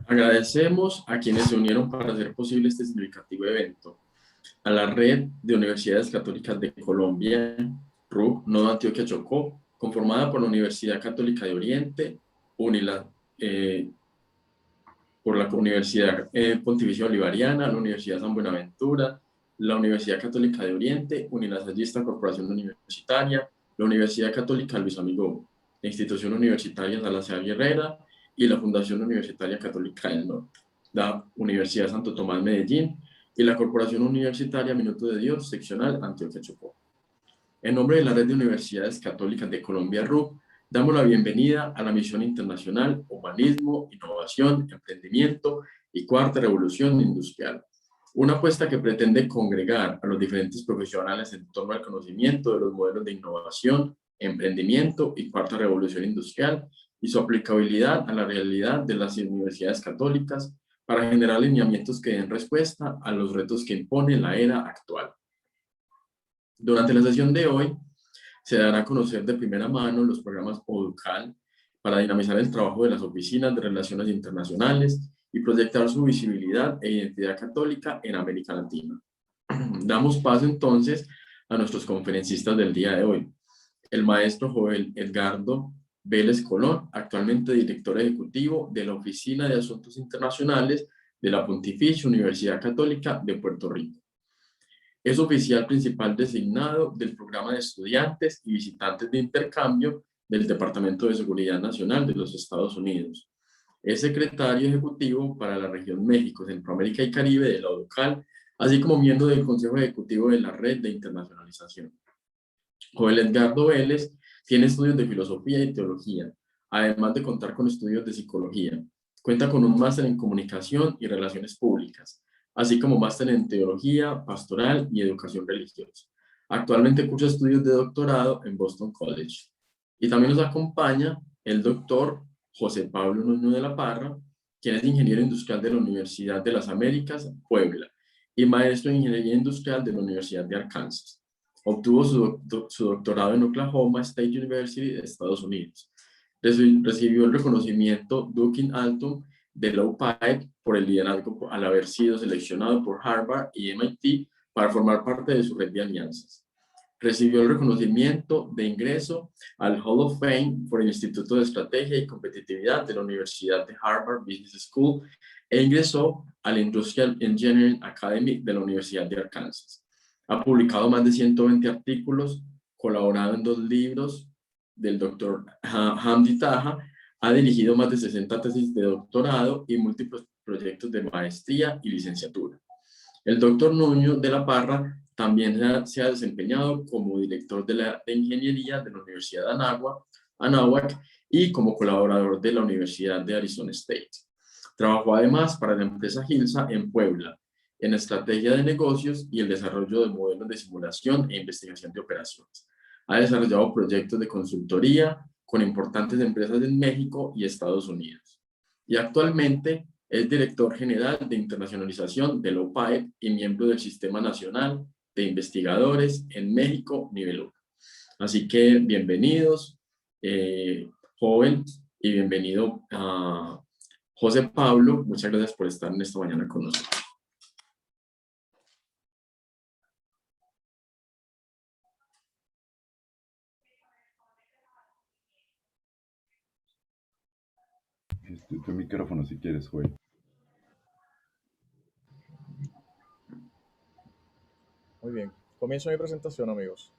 Agradecemos a quienes se unieron para hacer posible este significativo evento. A la Red de Universidades Católicas de Colombia, RUC, Nodo Antioquia Chocó, conformada por la Universidad Católica de Oriente, eh, por la Universidad Pontificia Bolivariana, la Universidad San Buenaventura, la Universidad Católica de Oriente, Unilasallista Corporación Universitaria, la Universidad Católica Luis Amigo, la Institución Universitaria Salazar Herrera y la Fundación Universitaria Católica del Norte, la Universidad Santo Tomás Medellín y la Corporación Universitaria Minuto de Dios, seccional Antioquia Chocó. En nombre de la Red de Universidades Católicas de Colombia, RUC, damos la bienvenida a la misión internacional Humanismo, Innovación, Emprendimiento y Cuarta Revolución Industrial. Una apuesta que pretende congregar a los diferentes profesionales en torno al conocimiento de los modelos de innovación, emprendimiento y Cuarta Revolución Industrial y su aplicabilidad a la realidad de las universidades católicas para generar lineamientos que den respuesta a los retos que impone la era actual. Durante la sesión de hoy se dará a conocer de primera mano los programas ODUCAL para dinamizar el trabajo de las oficinas de relaciones internacionales y proyectar su visibilidad e identidad católica en América Latina. Damos paso entonces a nuestros conferencistas del día de hoy. El maestro Joel Edgardo Vélez Colón, actualmente director ejecutivo de la Oficina de Asuntos Internacionales de la Pontificia Universidad Católica de Puerto Rico. Es oficial principal designado del Programa de Estudiantes y Visitantes de Intercambio del Departamento de Seguridad Nacional de los Estados Unidos. Es secretario ejecutivo para la región México, Centroamérica y Caribe de la ODUCAL, así como miembro del Consejo Ejecutivo de la Red de Internacionalización. Joel Edgardo Vélez tiene estudios de filosofía y teología, además de contar con estudios de psicología. Cuenta con un máster en comunicación y relaciones públicas, así como máster en teología, pastoral y educación religiosa. Actualmente cursa estudios de doctorado en Boston College. Y también nos acompaña el doctor José Pablo Nuño de la Parra, quien es ingeniero industrial de la Universidad de las Américas, Puebla, y maestro en ingeniería industrial de la Universidad de Arkansas. Obtuvo su doctorado en Oklahoma State University de Estados Unidos. Recibió el reconocimiento Dukin Altum de Low Pike por el liderazgo al haber sido seleccionado por Harvard y MIT para formar parte de su red de alianzas. Recibió el reconocimiento de ingreso al Hall of Fame por el Instituto de Estrategia y Competitividad de la Universidad de Harvard Business School e ingresó al Industrial Engineering Academy de la Universidad de Arkansas. Ha publicado más de 120 artículos, colaborado en 2 libros del Dr. Hamdi Taha, ha dirigido más de 60 tesis de doctorado y múltiples proyectos de maestría y licenciatura. El Dr. Nuño de la Parra también se ha desempeñado como director de ingeniería de la Universidad de Anáhuac y como colaborador de la Universidad de Arizona State. Trabajó además para la empresa Gilsa en Puebla, en estrategia de negocios y el desarrollo de modelos de simulación e investigación de operaciones. Ha desarrollado proyectos de consultoría con importantes empresas en México y Estados Unidos. Y actualmente es director general de internacionalización de LOPAEP y miembro del Sistema Nacional de Investigadores en México, nivel 1. Así que bienvenidos, joven, y bienvenido a José Pablo. Muchas gracias por estar en esta mañana con nosotros. Tu micrófono si quieres, Joel. Muy bien. Comienzo mi presentación, amigos.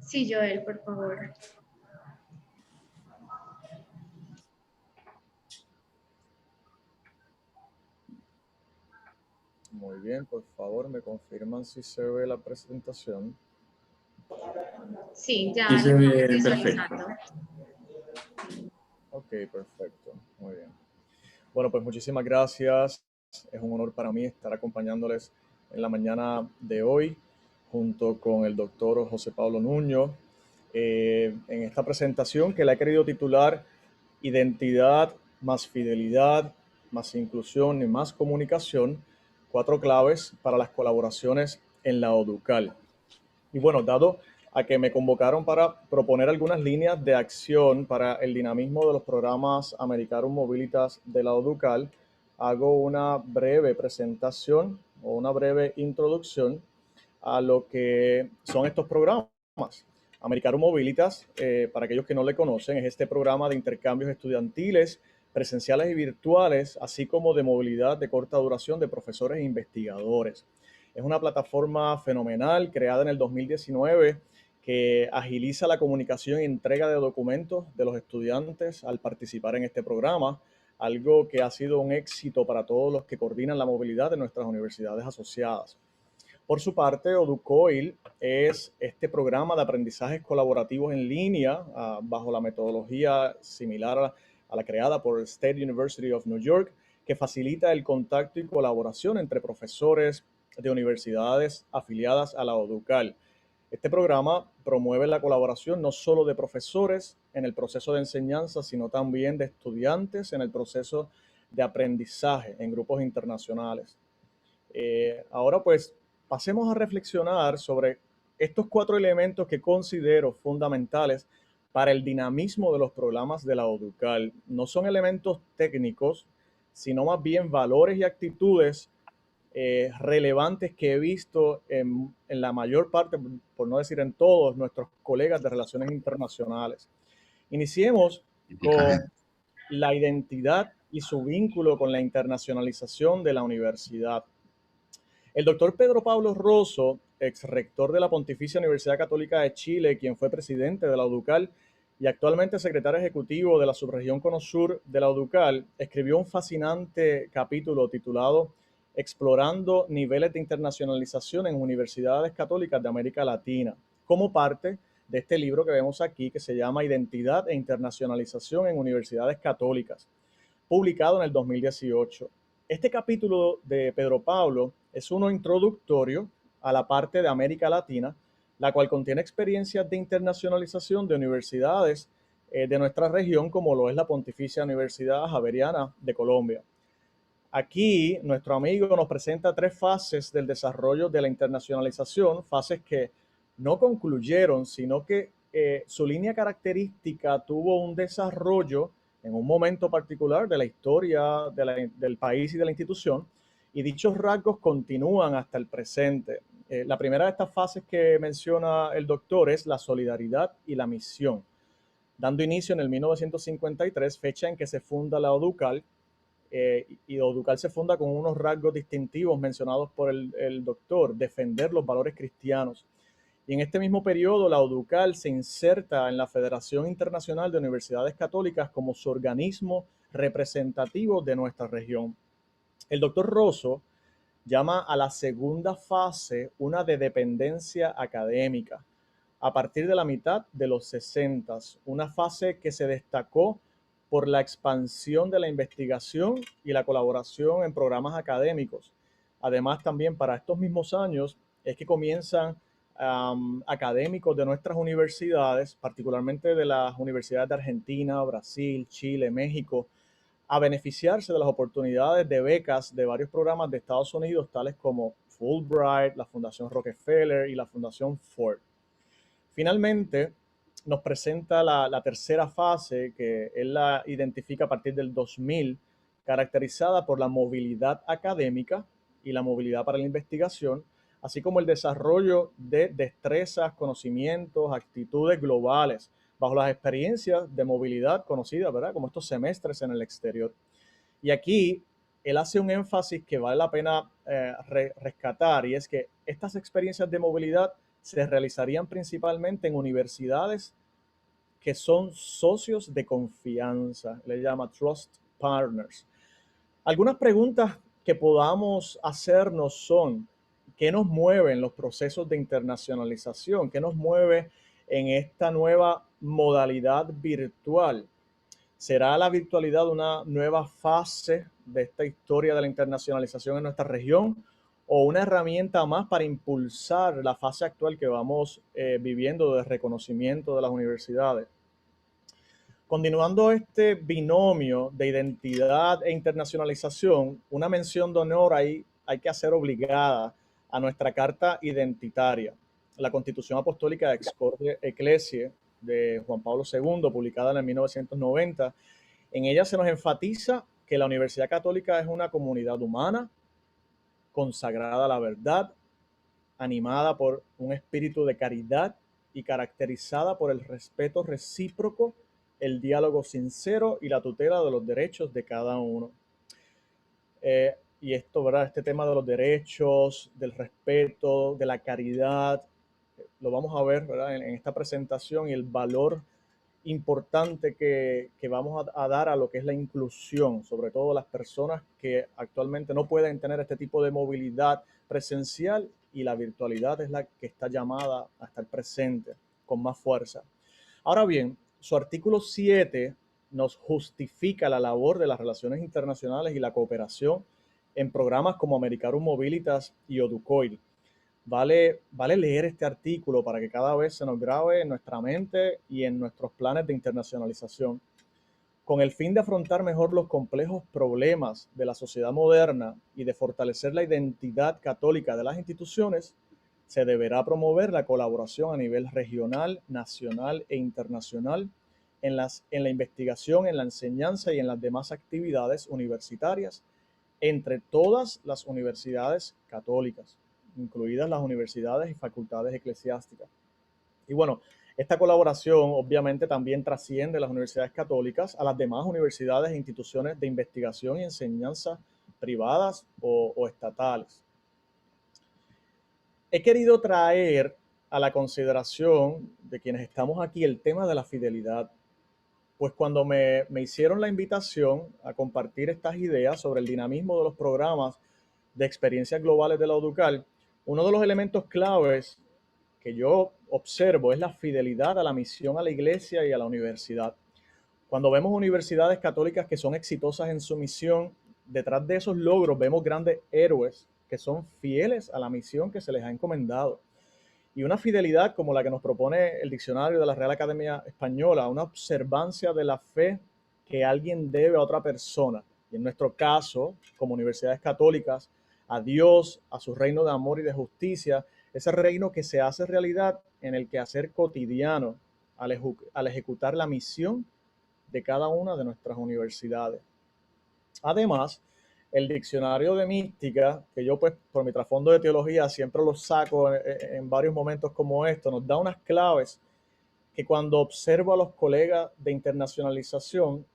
Sí, Joel, por favor. Muy bien, por favor, me confirman si se ve la presentación. Sí, ya Sí, se ve visualizando. Ok, perfecto. Muy bien. Bueno, pues muchísimas gracias. Es un honor para mí estar acompañándoles en la mañana de hoy junto con el doctor José Pablo Nuño en esta presentación que le he querido titular Identidad más fidelidad, más inclusión y más comunicación, 4 claves para las colaboraciones en la ODUCAL. Y bueno, dado a que me convocaron para proponer algunas líneas de acción para el dinamismo de los programas Americarum Mobilitas de la ODUCAL. Hago una breve presentación o una breve introducción a lo que son estos programas. Americarum Mobilitas, para aquellos que no le conocen, es este programa de intercambios estudiantiles, presenciales y virtuales, así como de movilidad de corta duración de profesores e investigadores. Es una plataforma fenomenal creada en el 2019 que agiliza la comunicación y entrega de documentos de los estudiantes al participar en este programa, algo que ha sido un éxito para todos los que coordinan la movilidad de nuestras universidades asociadas. Por su parte, ODUCOIL es este programa de aprendizajes colaborativos en línea bajo la metodología similar a la creada por State University of New York, que facilita el contacto y colaboración entre profesores de universidades afiliadas a la ODUCAL. Este programa promueve la colaboración no solo de profesores en el proceso de enseñanza, sino también de estudiantes en el proceso de aprendizaje en grupos internacionales. Ahora pues pasemos a reflexionar sobre estos 4 elementos que considero fundamentales para el dinamismo de los programas de la ODUCAL. No son elementos técnicos, sino más bien valores y actitudes relevantes que he visto en la mayor parte, por no decir en todos, nuestros colegas de relaciones internacionales. Iniciemos con la identidad y su vínculo con la internacionalización de la universidad. El doctor Pedro Pablo Rosso, ex rector de la Pontificia Universidad Católica de Chile, quien fue presidente de la ODUCAL y actualmente secretario ejecutivo de la subregión Cono Sur de la ODUCAL, escribió un fascinante capítulo titulado Explorando niveles de internacionalización en universidades católicas de América Latina, como parte de este libro que vemos aquí, que se llama Identidad e Internacionalización en Universidades Católicas, publicado en el 2018. Este capítulo de Pedro Pablo es uno introductorio a la parte de América Latina, la cual contiene experiencias de internacionalización de universidades de nuestra región, como lo es la Pontificia Universidad Javeriana de Colombia. Aquí nuestro amigo nos presenta 3 fases del desarrollo de la internacionalización, fases que no concluyeron, sino que su línea característica tuvo un desarrollo en un momento particular de la historia del país y de la institución, y dichos rasgos continúan hasta el presente. La primera de estas fases que menciona el doctor es la solidaridad y la misión, dando inicio en el 1953, fecha en que se funda la ODUCAL, y ODUCAL se funda con unos rasgos distintivos mencionados por el doctor: defender los valores cristianos. Y en este mismo periodo, la ODUCAL se inserta en la Federación Internacional de Universidades Católicas como su organismo representativo de nuestra región. El doctor Rosso llama a la segunda fase una de dependencia académica, a partir de la mitad de los 60, una fase que se destacó por la expansión de la investigación y la colaboración en programas académicos. Además, también para estos mismos años es que comienzan académicos de nuestras universidades, particularmente de las universidades de Argentina, Brasil, Chile, México, a beneficiarse de las oportunidades de becas de varios programas de Estados Unidos, tales como Fulbright, la Fundación Rockefeller y la Fundación Ford. Finalmente, nos presenta la tercera fase, que él la identifica a partir del 2000, caracterizada por la movilidad académica y la movilidad para la investigación, así como el desarrollo de destrezas, conocimientos, actitudes globales, bajo las experiencias de movilidad conocidas, ¿verdad?, como estos semestres en el exterior. Y aquí él hace un énfasis que vale la pena rescatar, y es que estas experiencias de movilidad se realizarían principalmente en universidades que son socios de confianza, le llama Trust Partners. Algunas preguntas que podamos hacernos son: ¿qué nos mueve en los procesos de internacionalización? ¿Qué nos mueve en esta nueva modalidad virtual? ¿Será la virtualidad una nueva fase de esta historia de la internacionalización en nuestra región, o una herramienta más para impulsar la fase actual que vamos viviendo de reconocimiento de las universidades? Continuando este binomio de identidad e internacionalización, una mención de honor hay que hacer obligada a nuestra carta identitaria. la Constitución Apostólica Ex Corde Ecclesiae de Juan Pablo II, publicada en el 1990. En ella se nos enfatiza que la Universidad Católica es una comunidad humana, consagrada a la verdad, animada por un espíritu de caridad y caracterizada por el respeto recíproco, el diálogo sincero y la tutela de los derechos de cada uno. Y esto, ¿verdad? Este tema de los derechos, del respeto, de la caridad, lo vamos a ver, ¿verdad? En esta presentación, y el valor importante que vamos a dar a lo que es la inclusión, sobre todo las personas que actualmente no pueden tener este tipo de movilidad presencial, y la virtualidad es la que está llamada a estar presente con más fuerza. Ahora bien, su artículo 7 nos justifica la labor de las relaciones internacionales y la cooperación en programas como Americarum Mobilitas y Oducoil. Vale leer este artículo para que cada vez se nos grabe en nuestra mente y en nuestros planes de internacionalización. Con el fin de afrontar mejor los complejos problemas de la sociedad moderna y de fortalecer la identidad católica de las instituciones, se deberá promover la colaboración a nivel regional, nacional e internacional en la investigación, en la enseñanza y en las demás actividades universitarias entre todas las universidades católicas, incluidas las universidades y facultades eclesiásticas. Y bueno, esta colaboración obviamente también trasciende las universidades católicas a las demás universidades e instituciones de investigación y enseñanza privadas o estatales. He querido traer a la consideración de quienes estamos aquí el tema de la fidelidad, pues cuando me hicieron la invitación a compartir estas ideas sobre el dinamismo de los programas de experiencias globales de la UDUCAL, uno de los elementos claves que yo observo es la fidelidad a la misión, a la iglesia y a la universidad. Cuando vemos universidades católicas que son exitosas en su misión, detrás de esos logros vemos grandes héroes que son fieles a la misión que se les ha encomendado. Y una fidelidad como la que nos propone el diccionario de la Real Academia Española, una observancia de la fe que alguien debe a otra persona. Y en nuestro caso, como universidades católicas, a Dios, a su reino de amor y de justicia, ese reino que se hace realidad en el quehacer cotidiano al ejecutar la misión de cada una de nuestras universidades. Además, el diccionario de mística, que yo pues por mi trasfondo de teología siempre lo saco en varios momentos como esto, nos da unas claves que cuando observo a los colegas de internacionalización,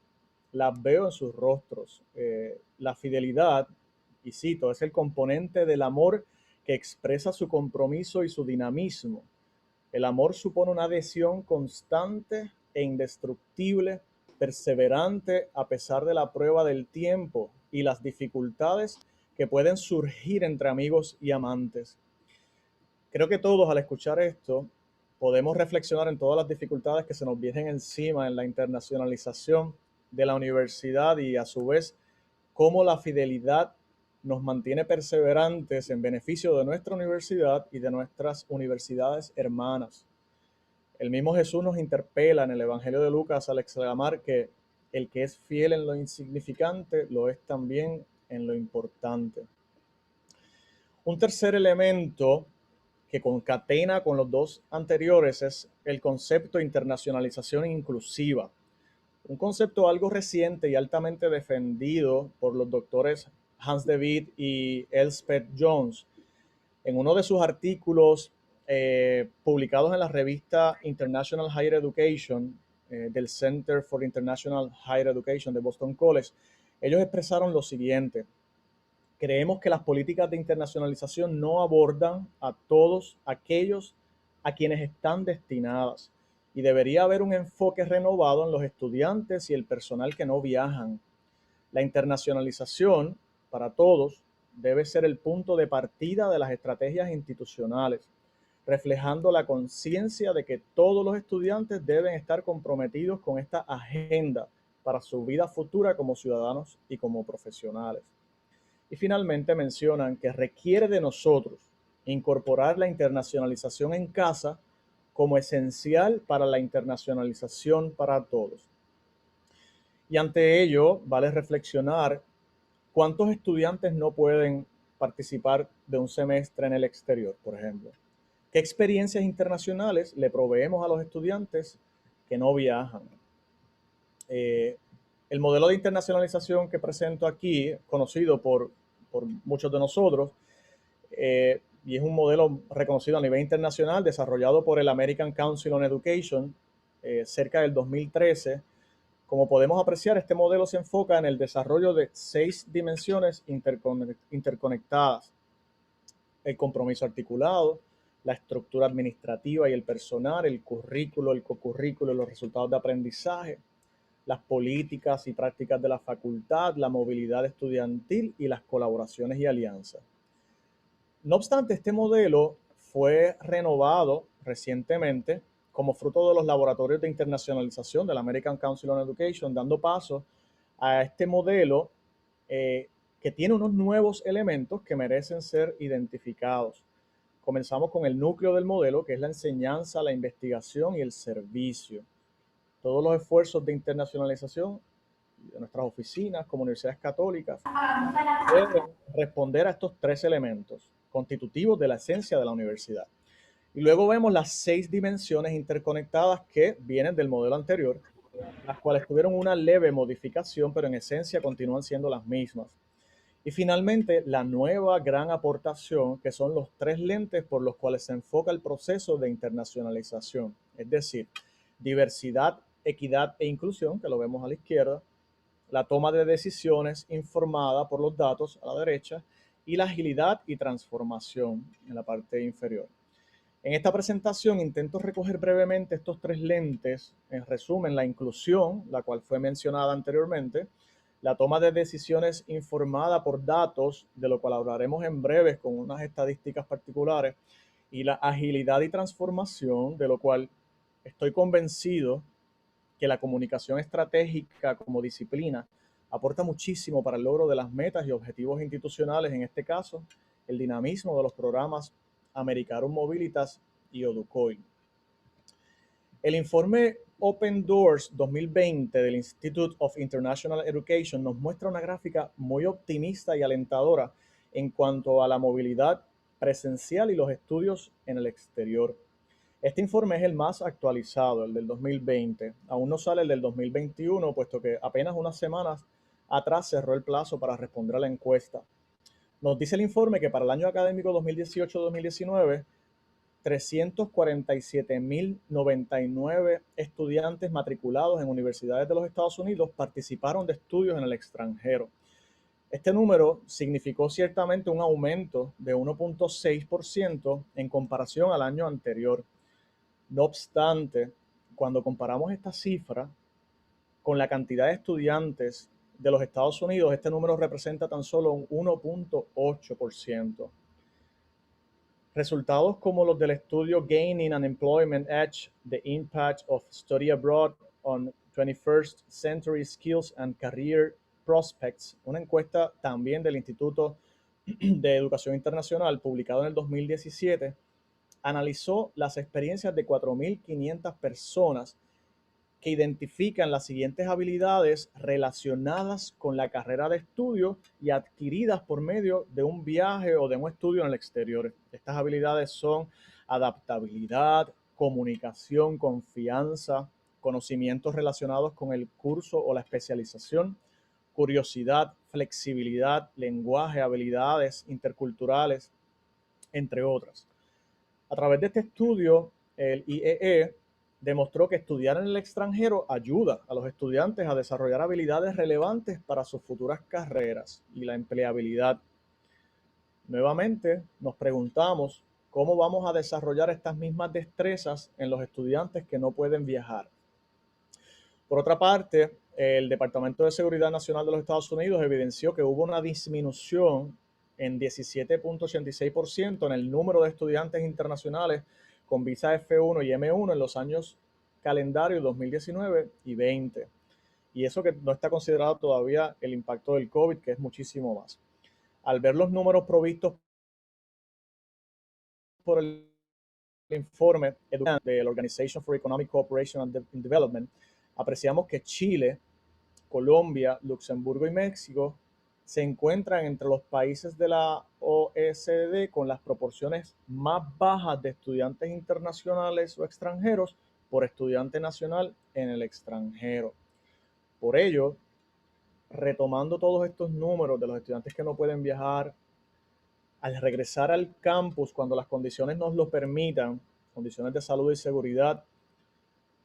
las veo en sus rostros. La fidelidad, y cito, es el componente del amor que expresa su compromiso y su dinamismo. El amor supone una adhesión constante e indestructible, perseverante a pesar de la prueba del tiempo y las dificultades que pueden surgir entre amigos y amantes. Creo que todos al escuchar esto podemos reflexionar en todas las dificultades que se nos vienen encima en la internacionalización de la universidad, y a su vez cómo la fidelidad nos mantiene perseverantes en beneficio de nuestra universidad y de nuestras universidades hermanas. El mismo Jesús nos interpela en el Evangelio de Lucas al exclamar que el que es fiel en lo insignificante lo es también en lo importante. Un tercer elemento que concatena con los dos anteriores es el concepto de internacionalización inclusiva, un concepto algo reciente y altamente defendido por los doctores Hans de Witt y Elspeth Jones. En uno de sus artículos publicados en la revista International Higher Education del Center for International Higher Education de Boston College, ellos expresaron lo siguiente: creemos que las políticas de internacionalización no abordan a todos aquellos a quienes están destinadas, y debería haber un enfoque renovado en los estudiantes y el personal que no viajan. La internacionalización para todos debe ser el punto de partida de las estrategias institucionales, reflejando la conciencia de que todos los estudiantes deben estar comprometidos con esta agenda para su vida futura como ciudadanos y como profesionales. Y finalmente mencionan que requiere de nosotros incorporar la internacionalización en casa como esencial para la internacionalización para todos. Y ante ello, vale reflexionar cuántos estudiantes no pueden participar de un semestre en el exterior, por ejemplo. ¿Qué experiencias internacionales le proveemos a los estudiantes que no viajan? El modelo de internacionalización que presento aquí, conocido por muchos de nosotros, y es un modelo reconocido a nivel internacional, desarrollado por el American Council on Education cerca del 2013. Como podemos apreciar, este modelo se enfoca en el desarrollo de 6 dimensiones interconectadas: el compromiso articulado, la estructura administrativa y el personal, el currículo, el cocurrículo y los resultados de aprendizaje, las políticas y prácticas de la facultad, la movilidad estudiantil y las colaboraciones y alianzas. No obstante, este modelo fue renovado recientemente como fruto de los laboratorios de internacionalización del American Council on Education, dando paso a este modelo que tiene unos nuevos elementos que merecen ser identificados. Comenzamos con el núcleo del modelo, que es la enseñanza, la investigación y el servicio. Todos los esfuerzos de internacionalización de nuestras oficinas como universidades católicas deben responder a estos 3 elementos constitutivos de la esencia de la universidad. Y luego vemos las 6 dimensiones interconectadas que vienen del modelo anterior, las cuales tuvieron una leve modificación, pero en esencia continúan siendo las mismas. Y finalmente, la nueva gran aportación, que son los 3 lentes por los cuales se enfoca el proceso de internacionalización, es decir, diversidad, equidad e inclusión, que lo vemos a la izquierda, la toma de decisiones informada por los datos a la derecha, y la agilidad y transformación en la parte inferior. En esta presentación intento recoger brevemente estos 3 lentes. En resumen, la inclusión, la cual fue mencionada anteriormente, la toma de decisiones informada por datos, de lo cual hablaremos en breve con unas estadísticas particulares, y la agilidad y transformación, de lo cual estoy convencido que la comunicación estratégica como disciplina aporta muchísimo para el logro de las metas y objetivos institucionales, en este caso, el dinamismo de los programas Americarum Mobilitas y Oducoin. El informe Open Doors 2020 del Institute of International Education nos muestra una gráfica muy optimista y alentadora en cuanto a la movilidad presencial y los estudios en el exterior. Este informe es el más actualizado, el del 2020. Aún no sale el del 2021, puesto que apenas unas semanas atrás cerró el plazo para responder a la encuesta. Nos dice el informe que para el año académico 2018-2019, 347.099 estudiantes matriculados en universidades de los Estados Unidos participaron de estudios en el extranjero. Este número significó ciertamente un aumento de 1.6% en comparación al año anterior. No obstante, cuando comparamos esta cifra con la cantidad de estudiantes de los Estados Unidos, este número representa tan solo un 1.8%. Resultados como los del estudio Gaining an Employment Edge: The Impact of Study Abroad on 21st Century Skills and Career Prospects, una encuesta también del Instituto de Educación Internacional, publicado en el 2017, analizó las experiencias de 4.500 personas que identifican las siguientes habilidades relacionadas con la carrera de estudio y adquiridas por medio de un viaje o de un estudio en el exterior. Estas habilidades son adaptabilidad, comunicación, confianza, conocimientos relacionados con el curso o la especialización, curiosidad, flexibilidad, lenguaje, habilidades interculturales, entre otras. A través de este estudio, el IEE demostró que estudiar en el extranjero ayuda a los estudiantes a desarrollar habilidades relevantes para sus futuras carreras y la empleabilidad. Nuevamente, nos preguntamos cómo vamos a desarrollar estas mismas destrezas en los estudiantes que no pueden viajar. Por otra parte, el Departamento de Seguridad Nacional de los Estados Unidos evidenció que hubo una disminución en 17.86% en el número de estudiantes internacionales con visa F1 y M1 en los años calendario 2019 y 20. Y eso que no está considerado todavía el impacto del COVID, que es muchísimo más. Al ver los números provistos por el informe de la Organization for Economic Cooperation and Development, apreciamos que Chile, Colombia, Luxemburgo y México se encuentran entre los países de la OECD con las proporciones más bajas de estudiantes internacionales o extranjeros por estudiante nacional en el extranjero. Por ello, retomando todos estos números de los estudiantes que no pueden viajar, al regresar al campus, cuando las condiciones nos lo permitan, condiciones de salud y seguridad,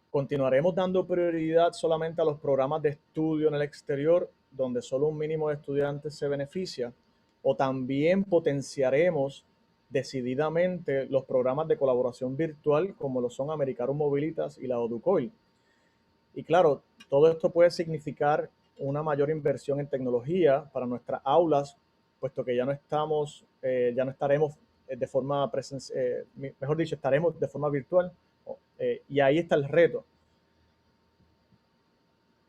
continuaremos dando prioridad solamente a los programas de estudio en el exterior, donde solo un mínimo de estudiantes se beneficia, o también potenciaremos decididamente los programas de colaboración virtual, como lo son Americarum Mobilitas y la ODUCOIL. Y claro, todo esto puede significar una mayor inversión en tecnología para nuestras aulas, puesto que ya no estaremos de forma presencial, mejor dicho, estaremos de forma virtual, y ahí está el reto.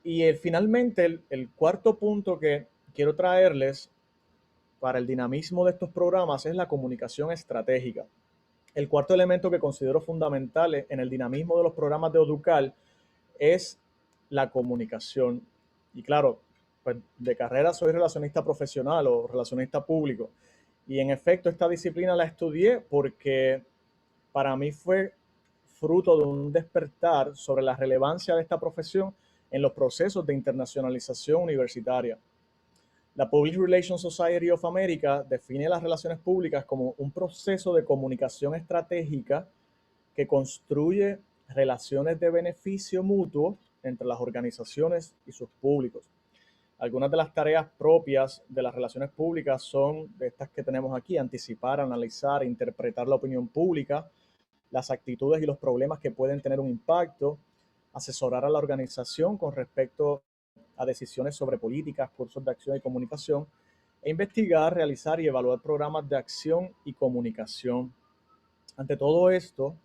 Y finalmente, el cuarto punto que quiero traerles para el dinamismo de estos programas es la comunicación estratégica. El cuarto elemento que considero fundamental en el dinamismo de los programas de ODUCAL es la comunicación. Y claro, pues de carrera soy relacionista profesional o relacionista público. Y en efecto, esta disciplina la estudié porque para mí fue fruto de un despertar sobre la relevancia de esta profesión en los procesos de internacionalización universitaria. La Public Relations Society of America define las relaciones públicas como un proceso de comunicación estratégica que construye relaciones de beneficio mutuo entre las organizaciones y sus públicos. Algunas de las tareas propias de las relaciones públicas son de estas que tenemos aquí: anticipar, analizar, interpretar la opinión pública, las actitudes y los problemas que pueden tener un impacto, asesorar a la organización con respecto a decisiones sobre políticas, cursos de acción y comunicación, e investigar, realizar y evaluar programas de acción y comunicación. Ante todo esto,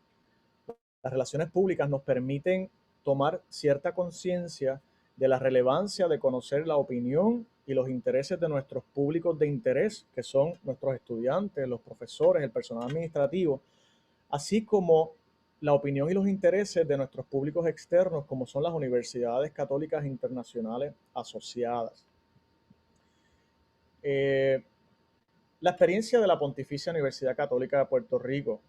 las relaciones públicas nos permiten tomar cierta conciencia de la relevancia de conocer la opinión y los intereses de nuestros públicos de interés, que son nuestros estudiantes, los profesores, el personal administrativo, así como la opinión y los intereses de nuestros públicos externos, como son las universidades católicas internacionales asociadas. La experiencia de la Pontificia Universidad Católica de Puerto Rico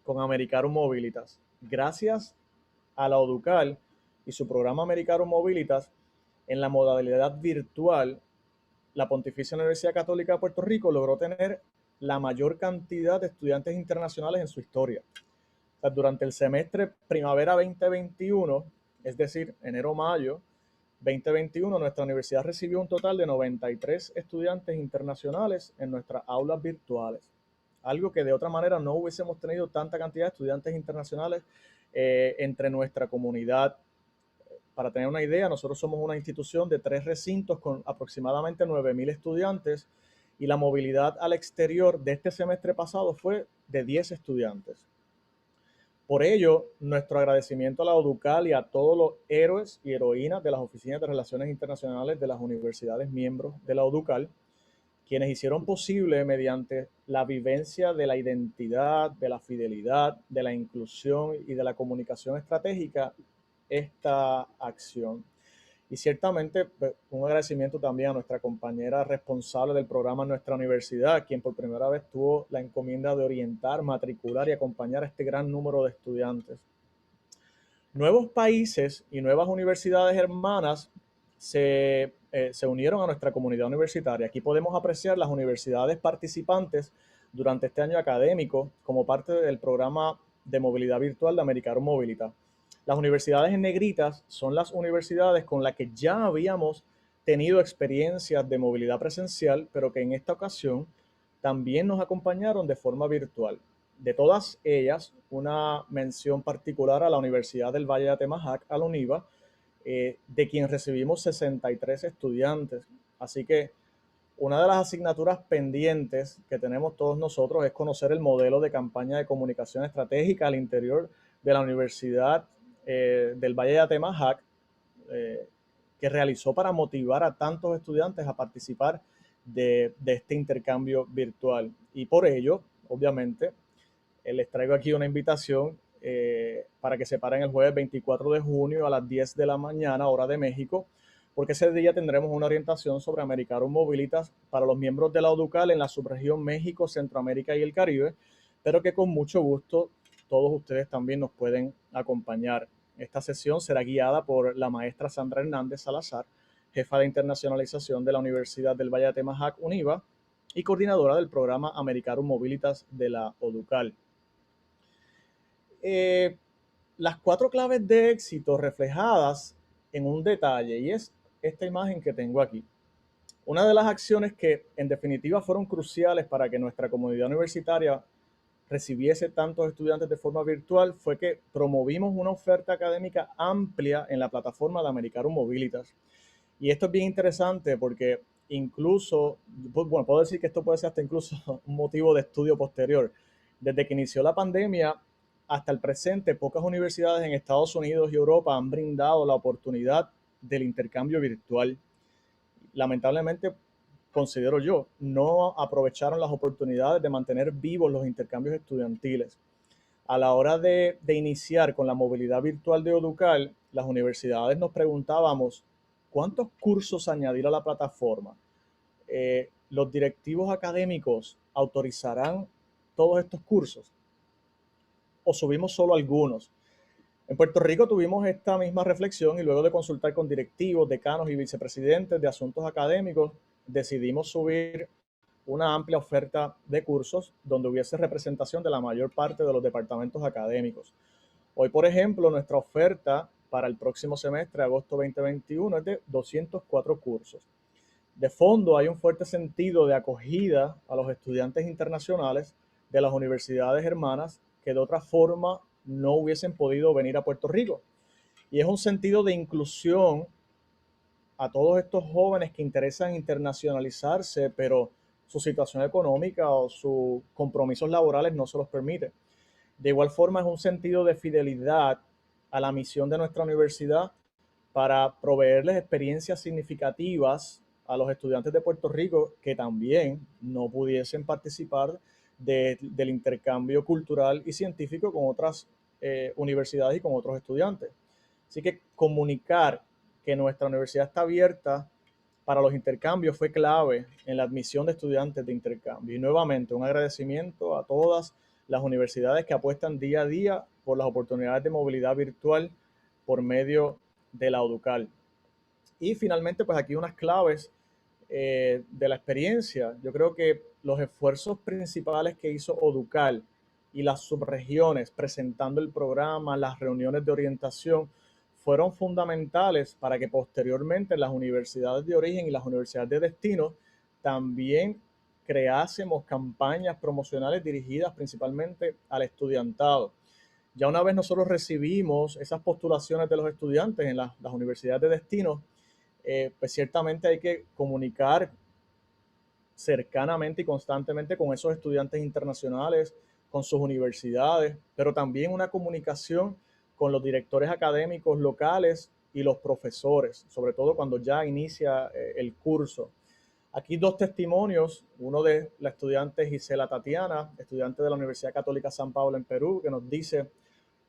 con Americarum Mobilitas. Gracias a la ODUCAL y su programa Americarum Mobilitas, en la modalidad virtual, la Pontificia Universidad Católica de Puerto Rico logró tener la mayor cantidad de estudiantes internacionales en su historia. O sea, durante el semestre primavera 2021, es decir, enero-mayo 2021, nuestra universidad recibió un total de 93 estudiantes internacionales en nuestras aulas virtuales. Algo que de otra manera no hubiésemos tenido tanta cantidad de estudiantes internacionales entre nuestra comunidad. Para tener una idea, nosotros somos una institución de 3 recintos con aproximadamente 9,000 estudiantes, y la movilidad al exterior de este semestre pasado fue de 10 estudiantes. Por ello, nuestro agradecimiento a la ODUCAL y a todos los héroes y heroínas de las oficinas de relaciones internacionales de las universidades miembros de la ODUCAL, quienes hicieron posible, mediante la vivencia de la identidad, de la fidelidad, de la inclusión y de la comunicación estratégica, esta acción. Y ciertamente un agradecimiento también a nuestra compañera responsable del programa en nuestra universidad, quien por primera vez tuvo la encomienda de orientar, matricular y acompañar a este gran número de estudiantes. Nuevos países y nuevas universidades hermanas se unieron a nuestra comunidad universitaria. Aquí podemos apreciar las universidades participantes durante este año académico como parte del programa de movilidad virtual de Americarum Mobilitas. Las universidades en negritas son las universidades con las que ya habíamos tenido experiencias de movilidad presencial, pero que en esta ocasión también nos acompañaron de forma virtual. De todas ellas, una mención particular a la Universidad del Valle de Atemajac, a la UNIVA, de quien recibimos 63 estudiantes. Así que una de las asignaturas pendientes que tenemos todos nosotros es conocer el modelo de campaña de comunicación estratégica al interior de la Universidad del Valle de Atemajac, que realizó para motivar a tantos estudiantes a participar de este intercambio virtual. Y por ello, obviamente, les traigo aquí una invitación para que se paren el jueves 24 de junio a las 10 de la mañana, hora de México, porque ese día tendremos una orientación sobre Americarum Mobilitas para los miembros de la ODUCAL en la subregión México, Centroamérica y el Caribe, pero que con mucho gusto todos ustedes también nos pueden acompañar. Esta sesión será guiada por la maestra Sandra Hernández Salazar, jefa de internacionalización de la Universidad del Valle de Atemajac, UNIVA, y coordinadora del programa Americarum Mobilitas de la ODUCAL. Las 4 claves de éxito reflejadas en un detalle, y es esta imagen que tengo aquí. Una de las acciones que en definitiva fueron cruciales para que nuestra comunidad universitaria recibiese tantos estudiantes de forma virtual fue que promovimos una oferta académica amplia en la plataforma de Americarum Mobilitas. Y esto es bien interesante porque incluso, bueno, puedo decir que esto puede ser hasta incluso un motivo de estudio posterior. Desde que inició la pandemia hasta el presente, pocas universidades en Estados Unidos y Europa han brindado la oportunidad del intercambio virtual. Lamentablemente, considero yo, no aprovecharon las oportunidades de mantener vivos los intercambios estudiantiles. A la hora de iniciar con la movilidad virtual de ODUCAL, las universidades nos preguntábamos cuántos cursos añadir a la plataforma. ¿Los directivos académicos autorizarán todos estos cursos? ¿O subimos solo algunos? En Puerto Rico tuvimos esta misma reflexión y luego de consultar con directivos, decanos y vicepresidentes de asuntos académicos, decidimos subir una amplia oferta de cursos donde hubiese representación de la mayor parte de los departamentos académicos. Hoy, por ejemplo, nuestra oferta para el próximo semestre, agosto 2021, es de 204 cursos. De fondo, hay un fuerte sentido de acogida a los estudiantes internacionales de las universidades hermanas que de otra forma no hubiesen podido venir a Puerto Rico. Y es un sentido de inclusión a todos estos jóvenes que interesan internacionalizarse, pero su situación económica o sus compromisos laborales no se los permite. De igual forma, es un sentido de fidelidad a la misión de nuestra universidad para proveerles experiencias significativas a los estudiantes de Puerto Rico que también no pudiesen participar del intercambio cultural y científico con otras universidades y con otros estudiantes. Así que comunicar que nuestra universidad está abierta para los intercambios fue clave en la admisión de estudiantes de intercambio. Y nuevamente, un agradecimiento a todas las universidades que apuestan día a día por las oportunidades de movilidad virtual por medio de la ODUCAL. Y finalmente, pues aquí unas claves de la experiencia. Yo creo que los esfuerzos principales que hizo ODUCAL y las subregiones presentando el programa, las reuniones de orientación, fueron fundamentales para que posteriormente las universidades de origen y las universidades de destino también creásemos campañas promocionales dirigidas principalmente al estudiantado. Ya una vez nosotros recibimos esas postulaciones de los estudiantes en las universidades de destino, pues ciertamente hay que comunicar cercanamente y constantemente con esos estudiantes internacionales, con sus universidades, pero también una comunicación con los directores académicos locales y los profesores, sobre todo cuando ya inicia el curso. Aquí 2 testimonios, uno de la estudiante Gisela Tatiana, estudiante de la Universidad Católica San Pablo en Perú, que nos dice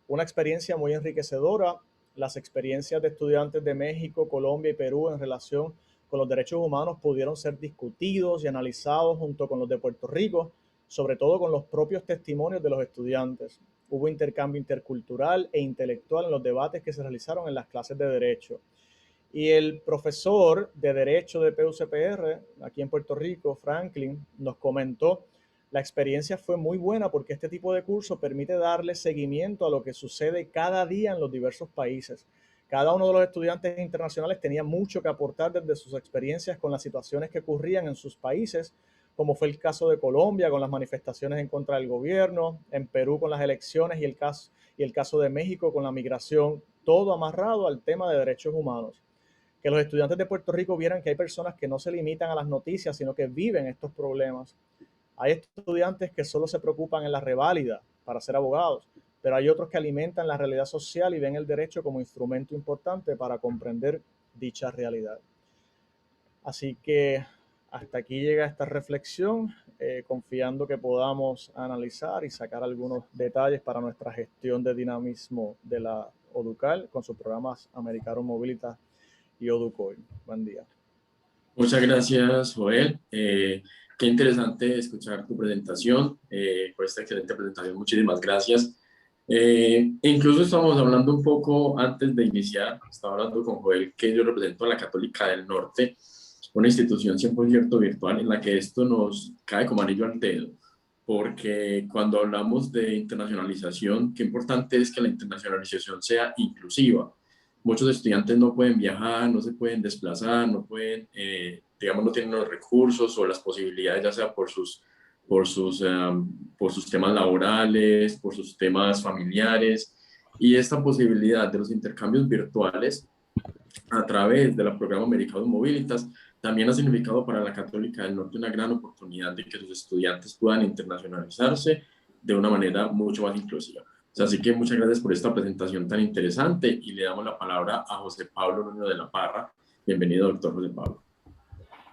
una experiencia muy enriquecedora, las experiencias de estudiantes de México, Colombia y Perú en relación con los derechos humanos pudieron ser discutidos y analizados junto con los de Puerto Rico, sobre todo con los propios testimonios de los estudiantes. Hubo intercambio intercultural e intelectual en los debates que se realizaron en las clases de Derecho. Y el profesor de Derecho de PUCPR, aquí en Puerto Rico, Franklin, nos comentó, la experiencia fue muy buena porque este tipo de curso permite darle seguimiento a lo que sucede cada día en los diversos países. Cada uno de los estudiantes internacionales tenía mucho que aportar desde sus experiencias con las situaciones que ocurrían en sus países, como fue el caso de Colombia con las manifestaciones en contra del gobierno, en Perú con las elecciones y el caso de México con la migración, todo amarrado al tema de derechos humanos. Que los estudiantes de Puerto Rico vieran que hay personas que no se limitan a las noticias, sino que viven estos problemas. Hay estudiantes que solo se preocupan en la reválida para ser abogados, pero hay otros que alimentan la realidad social y ven el derecho como instrumento importante para comprender dicha realidad. Así que hasta aquí llega esta reflexión, confiando que podamos analizar y sacar algunos detalles para nuestra gestión de dinamismo de la ODUCAL con sus programas Americarum Mobilitas y Oducoy. Buen día. Muchas gracias, Joel. Qué interesante escuchar tu presentación, por esta excelente presentación. Muchísimas gracias. Incluso estábamos hablando un poco antes de iniciar, estaba hablando con Joel que yo represento a la Católica del Norte, una institución 100% virtual en la que esto nos cae como anillo al dedo, porque cuando hablamos de internacionalización, qué importante es que la internacionalización sea inclusiva. Muchos estudiantes no pueden viajar, no se pueden desplazar, no pueden, digamos, no tienen los recursos o las posibilidades, ya sea por sus temas laborales, por sus temas familiares. Y esta posibilidad de los intercambios virtuales a través del programa Americanos Mobilitas también ha significado para la Católica del Norte una gran oportunidad de que sus estudiantes puedan internacionalizarse de una manera mucho más inclusiva. O sea, así que muchas gracias por esta presentación tan interesante y le damos la palabra a José Pablo Nuño de la Parra. Bienvenido, doctor José Pablo.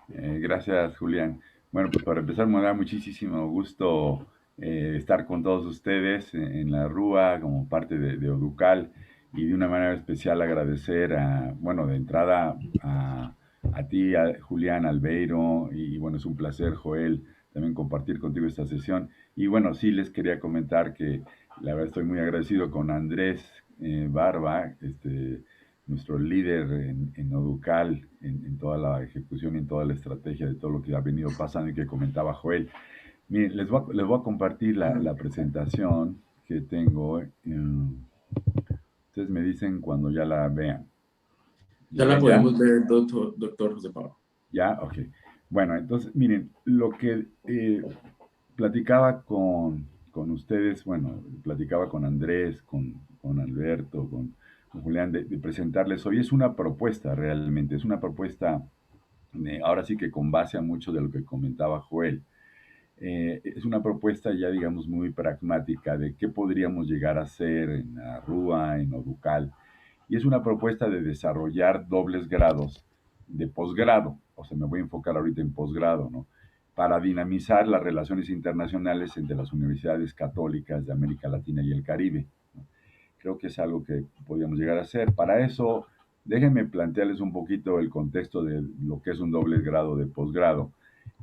Gracias, Julián. Bueno, pues para empezar, me da muchísimo gusto estar con todos ustedes en la RUA como parte de Oducal y de una manera especial agradecer bueno, de entrada a ti, a Julián Albeiro, y bueno, es un placer, Joel, también compartir contigo esta sesión. Y bueno, sí les quería comentar que la verdad estoy muy agradecido con Andrés Barba, nuestro líder en Oducal, en toda la ejecución y en toda la estrategia de todo lo que ha venido pasando y que comentaba Joel. Miren, les voy a compartir la presentación que tengo. Ustedes me dicen cuando ya la vean. Ya la podemos ver, doctor José Pablo. Ya, ok. Bueno, entonces, miren, lo que platicaba con ustedes, bueno, platicaba con Andrés, con Alberto, con Julián, de presentarles hoy, es una propuesta realmente, es una propuesta, ahora sí que con base a mucho de lo que comentaba Joel. Es una propuesta ya, digamos, muy pragmática de qué podríamos llegar a hacer en Arrua, en Oducal, y es una propuesta de desarrollar dobles grados de posgrado, o sea, me voy a enfocar ahorita en posgrado, ¿no? Para dinamizar las relaciones internacionales entre las universidades católicas de América Latina y el Caribe, ¿no? Creo que es algo que podríamos llegar a hacer. Para eso, déjenme plantearles un poquito el contexto de lo que es un doble grado de posgrado.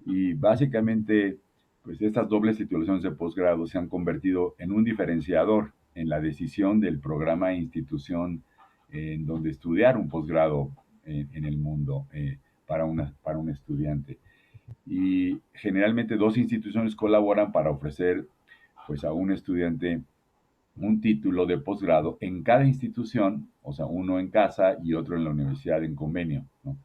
Y básicamente, pues estas dobles titulaciones de posgrado se han convertido en un diferenciador en la decisión del programa e institución en donde estudiar un posgrado en el mundo para un estudiante. Y generalmente dos instituciones colaboran para ofrecer pues, a un estudiante un título de posgrado en cada institución, o sea, uno en casa y otro en la universidad en convenio, ¿no?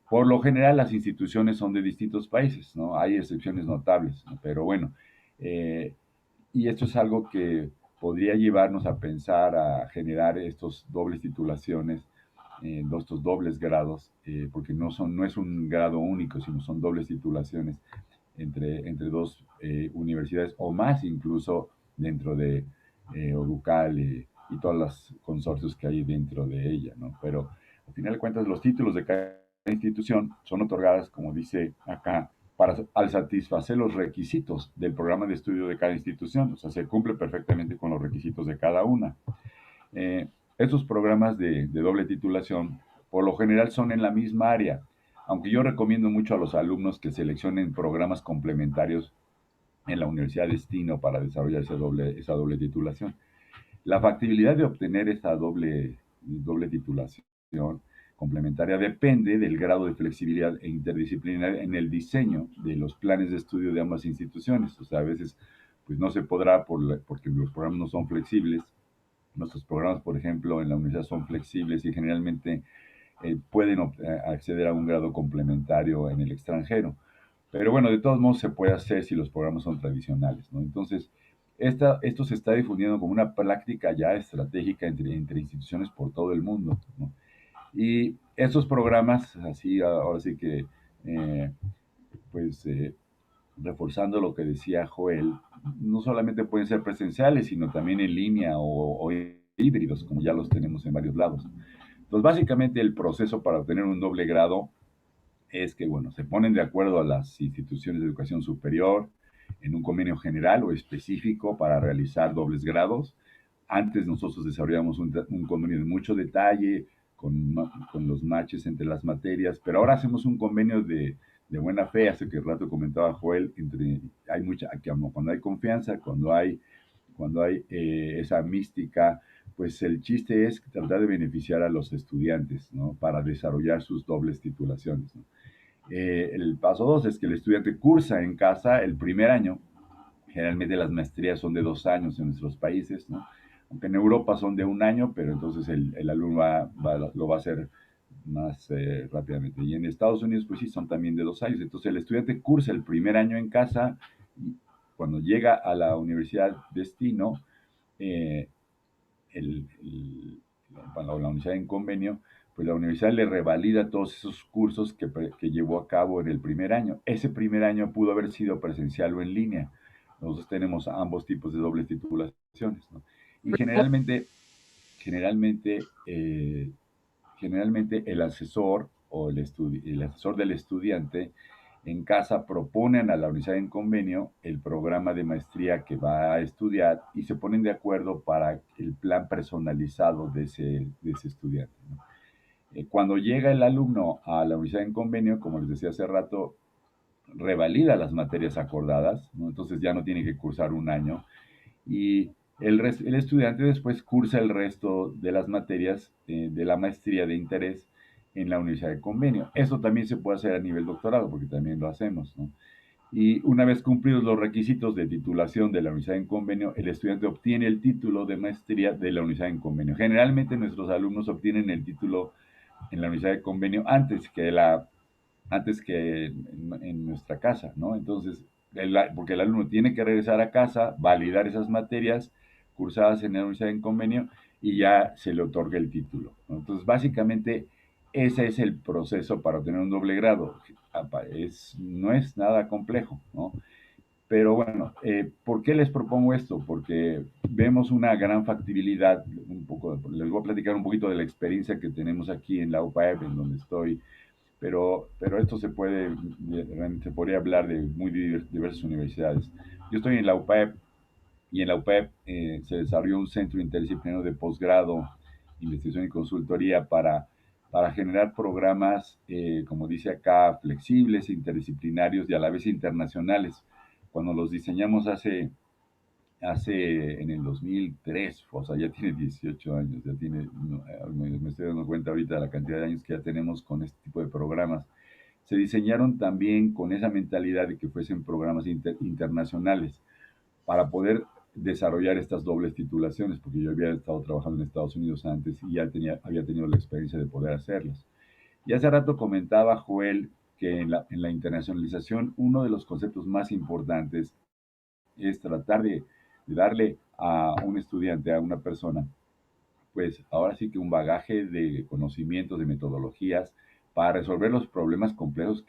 Por lo general, las instituciones son de distintos países, ¿no? Hay excepciones notables, ¿no? Pero bueno, y esto es algo que podría llevarnos a pensar a generar estos dobles titulaciones, estos dobles grados, porque no es un grado único, sino son dobles titulaciones entre dos universidades o más incluso dentro de Oducal y todos los consorcios que hay dentro de ella, ¿no? Pero al final de cuentas los títulos de cada institución son otorgadas, como dice acá, al satisfacer los requisitos del programa de estudio de cada institución, o sea, se cumple perfectamente con los requisitos de cada una. Estos programas de doble titulación, por lo general, son en la misma área, aunque yo recomiendo mucho a los alumnos que seleccionen programas complementarios en la Universidad Destino para desarrollar esa doble titulación. La factibilidad de obtener esta doble titulación complementaria depende del grado de flexibilidad e interdisciplinar en el diseño de los planes de estudio de ambas instituciones. O sea, a veces pues no se podrá porque los programas no son flexibles. Nuestros programas, por ejemplo, en la universidad son flexibles y generalmente pueden acceder a un grado complementario en el extranjero. Pero bueno, de todos modos se puede hacer si los programas son tradicionales, ¿no? Entonces, esto se está difundiendo como una práctica ya estratégica entre instituciones por todo el mundo, ¿no? Y estos programas, así, ahora sí que, pues, reforzando lo que decía Joel, no solamente pueden ser presenciales, sino también en línea o híbridos, como ya los tenemos en varios lados. Entonces, básicamente el proceso para obtener un doble grado es que, bueno, se ponen de acuerdo a las instituciones de educación superior en un convenio general o específico para realizar dobles grados. Antes nosotros desarrollamos un convenio de mucho detalle con los matches entre las materias, pero ahora hacemos un convenio de buena fe, hace que rato comentaba Joel, hay cuando hay confianza, cuando hay esa mística, pues el chiste es tratar de beneficiar a los estudiantes, ¿no? Para desarrollar sus dobles titulaciones, ¿no? El paso 2 es que el estudiante cursa en casa el primer año. Generalmente las maestrías son de 2 años en nuestros países, ¿no? Aunque en Europa son de 1 año, pero entonces el alumno lo va a hacer más rápidamente. Y en Estados Unidos, pues sí, son también de 2 años. Entonces el estudiante cursa el primer año en casa y cuando llega a la universidad destino, eh, para la universidad en convenio, pues la universidad le revalida todos esos cursos que llevó a cabo en el primer año. Ese primer año pudo haber sido presencial o en línea. Nosotros tenemos ambos tipos de dobles titulaciones, ¿no? Y generalmente, eh, generalmente el asesor o el asesor del estudiante en casa proponen a la universidad en convenio el programa de maestría que va a estudiar y se ponen de acuerdo para el plan personalizado de ese estudiante, ¿no? Cuando llega el alumno a la universidad en convenio, como les decía hace rato, revalida las materias acordadas, ¿no? Entonces ya no tiene que cursar 1 año y el estudiante después cursa el resto de las materias de la maestría de interés en la universidad de convenio. Eso también se puede hacer a nivel doctorado, porque también lo hacemos, ¿no? Y una vez cumplidos los requisitos de titulación de la universidad en convenio, el estudiante obtiene el título de maestría de la universidad en convenio. Generalmente nuestros alumnos obtienen el título en la universidad de convenio antes que en nuestra casa, ¿no? Entonces, porque el alumno tiene que regresar a casa, validar esas materias cursadas en la universidad en convenio y ya se le otorga el título, ¿no? Entonces, básicamente, ese es el proceso para obtener un doble grado. No es nada complejo, ¿no? Pero bueno, ¿por qué les propongo esto? Porque vemos una gran factibilidad, les voy a platicar un poquito de la experiencia que tenemos aquí en la UPAEP, en donde estoy, pero esto se podría hablar de muy diversas universidades. Yo estoy en la UPAEP y en la UPAEP se desarrolló un centro interdisciplinario de posgrado, investigación y consultoría para generar programas, como dice acá, flexibles, interdisciplinarios y a la vez internacionales. Cuando los diseñamos en el 2003, o sea, ya tiene 18 años, me estoy dando cuenta ahorita de la cantidad de años que ya tenemos con este tipo de programas. Se diseñaron también con esa mentalidad de que fuesen programas internacionales para poder desarrollar estas dobles titulaciones, porque yo había estado trabajando en Estados Unidos antes y ya había tenido la experiencia de poder hacerlas. Y hace rato comentaba Joel que en la internacionalización uno de los conceptos más importantes es tratar de darle a un estudiante, a una persona, pues ahora sí que un bagaje de conocimientos, de metodologías para resolver los problemas complejos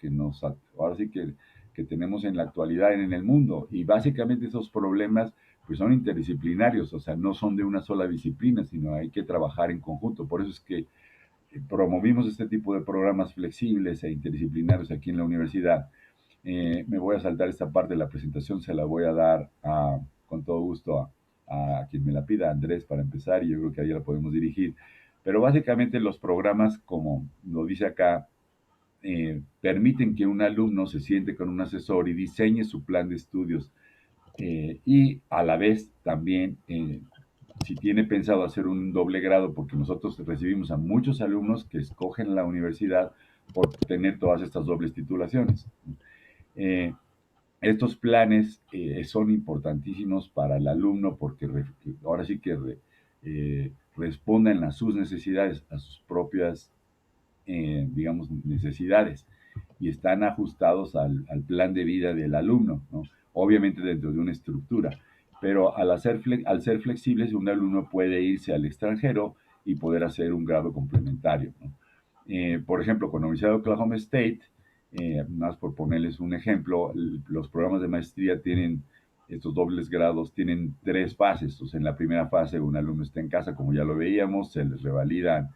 ahora sí que tenemos en la actualidad en el mundo. Y básicamente esos problemas pues son interdisciplinarios, o sea, no son de una sola disciplina, sino hay que trabajar en conjunto. Por eso es que promovimos este tipo de programas flexibles e interdisciplinarios aquí en la universidad. Me voy a saltar esta parte de la presentación, se la voy a dar con todo gusto a quien me la pida, Andrés, para empezar, y yo creo que ahí la podemos dirigir. Pero básicamente los programas, como lo dice acá, permiten que un alumno se siente con un asesor y diseñe su plan de estudios. Y a la vez también, si tiene pensado hacer un doble grado, porque nosotros recibimos a muchos alumnos que escogen la universidad por tener todas estas dobles titulaciones. Eh, Estos planes son importantísimos para el alumno porque ahora sí que responden a sus necesidades, a sus propias, digamos, necesidades y están ajustados al plan de vida del alumno, ¿no? Obviamente dentro de una estructura, pero al ser flexibles, un alumno puede irse al extranjero y poder hacer un grado complementario, ¿no? Por ejemplo, con la Universidad de Oklahoma State, más por ponerles un ejemplo, los programas de maestría tienen estos dobles grados, tienen 3 fases. O sea, en la primera fase un alumno está en casa, como ya lo veíamos, se les revalidan.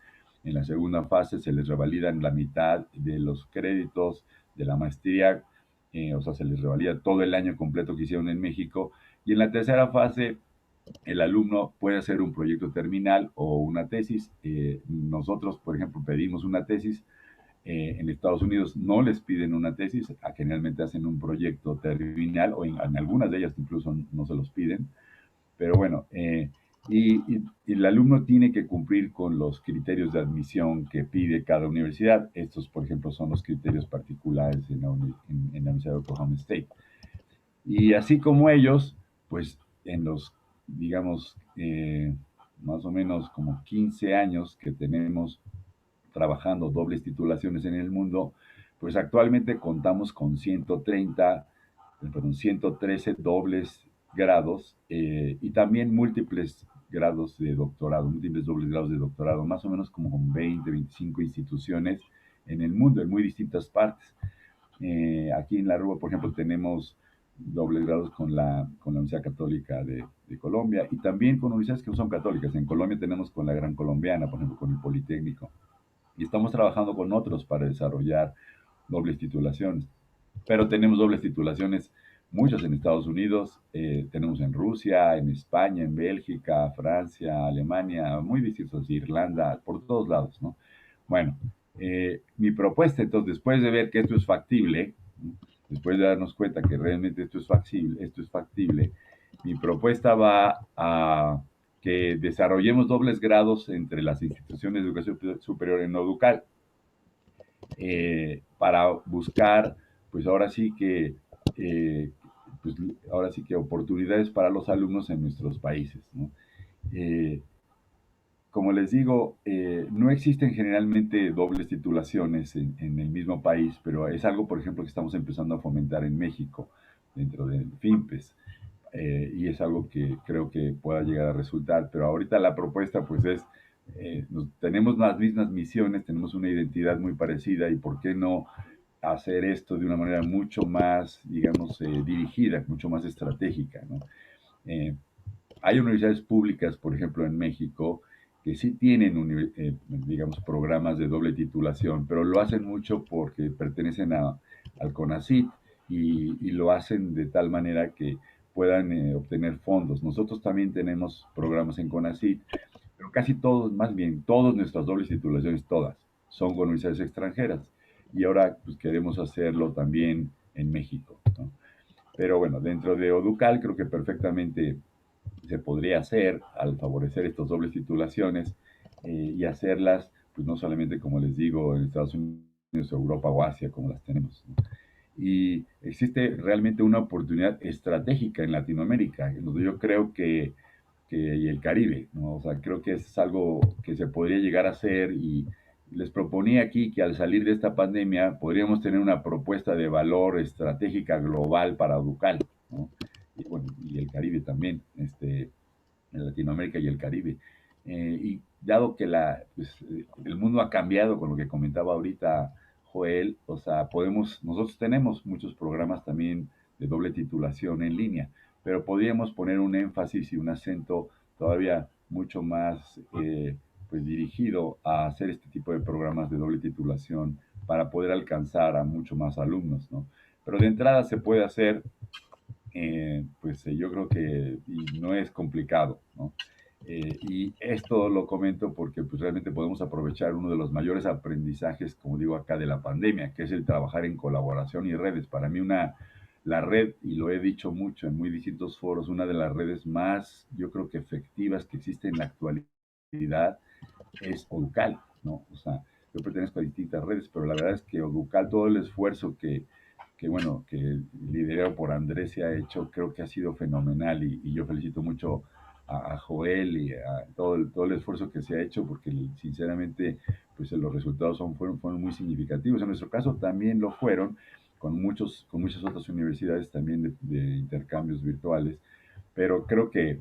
En la segunda fase se les revalidan la mitad de los créditos de la maestría, o sea, se les revalida todo el año completo que hicieron en México. Y en la tercera fase el alumno puede hacer un proyecto terminal o una tesis. Nosotros, por ejemplo, pedimos una tesis. En Estados Unidos no les piden una tesis, generalmente hacen un proyecto terminal o en algunas de ellas incluso no se los piden. Pero bueno, y el alumno tiene que cumplir con los criterios de admisión que pide cada universidad. Estos, por ejemplo, son los criterios particulares en la Universidad de Oklahoma State. Y así como ellos, pues en los, digamos, más o menos como 15 años que tenemos trabajando dobles titulaciones en el mundo, pues actualmente contamos con 113 dobles grados y también múltiples grados de doctorado, múltiples dobles grados de doctorado, más o menos como con 20, 25 instituciones en el mundo, en muy distintas partes. Aquí en la Rúa, por ejemplo, tenemos dobles grados con la Universidad Católica de Colombia y también con universidades que no son católicas. En Colombia tenemos con la Gran Colombiana, por ejemplo, con el Politécnico. Y estamos trabajando con otros para desarrollar dobles titulaciones. Pero tenemos dobles titulaciones, muchas en Estados Unidos, tenemos en Rusia, en España, en Bélgica, Francia, Alemania, muy distintos, Irlanda, por todos lados, ¿no? Bueno, mi propuesta, entonces, después de ver que esto es factible, ¿no? Después de darnos cuenta que realmente esto es factible, mi propuesta va a que desarrollemos dobles grados entre las instituciones de educación superior en Oducal para buscar, pues eh, pues ahora sí que oportunidades para los alumnos en nuestros países, ¿no? Eh, como les digo, no existen generalmente dobles titulaciones en el mismo país, pero es algo, por ejemplo, que estamos empezando a fomentar en México, dentro del FIMPES, y es algo que creo que pueda llegar a resultar, pero ahorita la propuesta pues es, tenemos las mismas misiones, tenemos una identidad muy parecida y por qué no hacer esto de una manera mucho más, digamos, dirigida, mucho más estratégica, ¿no? Eh, Hay universidades públicas, por ejemplo, en México, que sí tienen, digamos, programas de doble titulación, pero lo hacen mucho porque pertenecen al CONACYT y lo hacen de tal manera que puedan obtener fondos. Nosotros también tenemos programas en CONACYT, pero casi todos, más bien todas nuestras dobles titulaciones, todas, son con universidades extranjeras. Y ahora pues, queremos hacerlo también en México, ¿no? Pero bueno, dentro de Oducal creo que perfectamente se podría hacer al favorecer estas dobles titulaciones y hacerlas, pues no solamente, como les digo, en Estados Unidos, Europa o Asia, como las tenemos, ¿no? Y existe realmente una oportunidad estratégica en Latinoamérica, donde yo creo y el Caribe, ¿no? O sea, creo que es algo que se podría llegar a hacer y les proponía aquí que al salir de esta pandemia podríamos tener una propuesta de valor estratégica global para Ducal, ¿no? Y bueno, y el Caribe también, en Latinoamérica y el Caribe. Y dado que pues, el mundo ha cambiado con lo que comentaba ahorita Joel, o sea, nosotros tenemos muchos programas también de doble titulación en línea, pero podríamos poner un énfasis y un acento todavía mucho más pues dirigido a hacer este tipo de programas de doble titulación para poder alcanzar a mucho más alumnos, ¿no? Pero de entrada se puede hacer, pues yo creo que no es complicado, ¿no? Y esto lo comento porque pues, realmente podemos aprovechar uno de los mayores aprendizajes, como digo acá, de la pandemia, que es el trabajar en colaboración y redes. Para mí la red, y lo he dicho mucho en muy distintos foros, una de las redes más, yo creo que efectivas que existe en la actualidad es Oducal, ¿no? O sea, yo pertenezco a distintas redes, pero la verdad es que Oducal, todo el esfuerzo bueno, que liderado por Andrés se ha hecho, creo que ha sido fenomenal y yo felicito mucho a Joel y a todo el esfuerzo que se ha hecho porque sinceramente pues los resultados fueron muy significativos. En nuestro caso también lo fueron con muchas otras universidades también de intercambios virtuales, pero creo que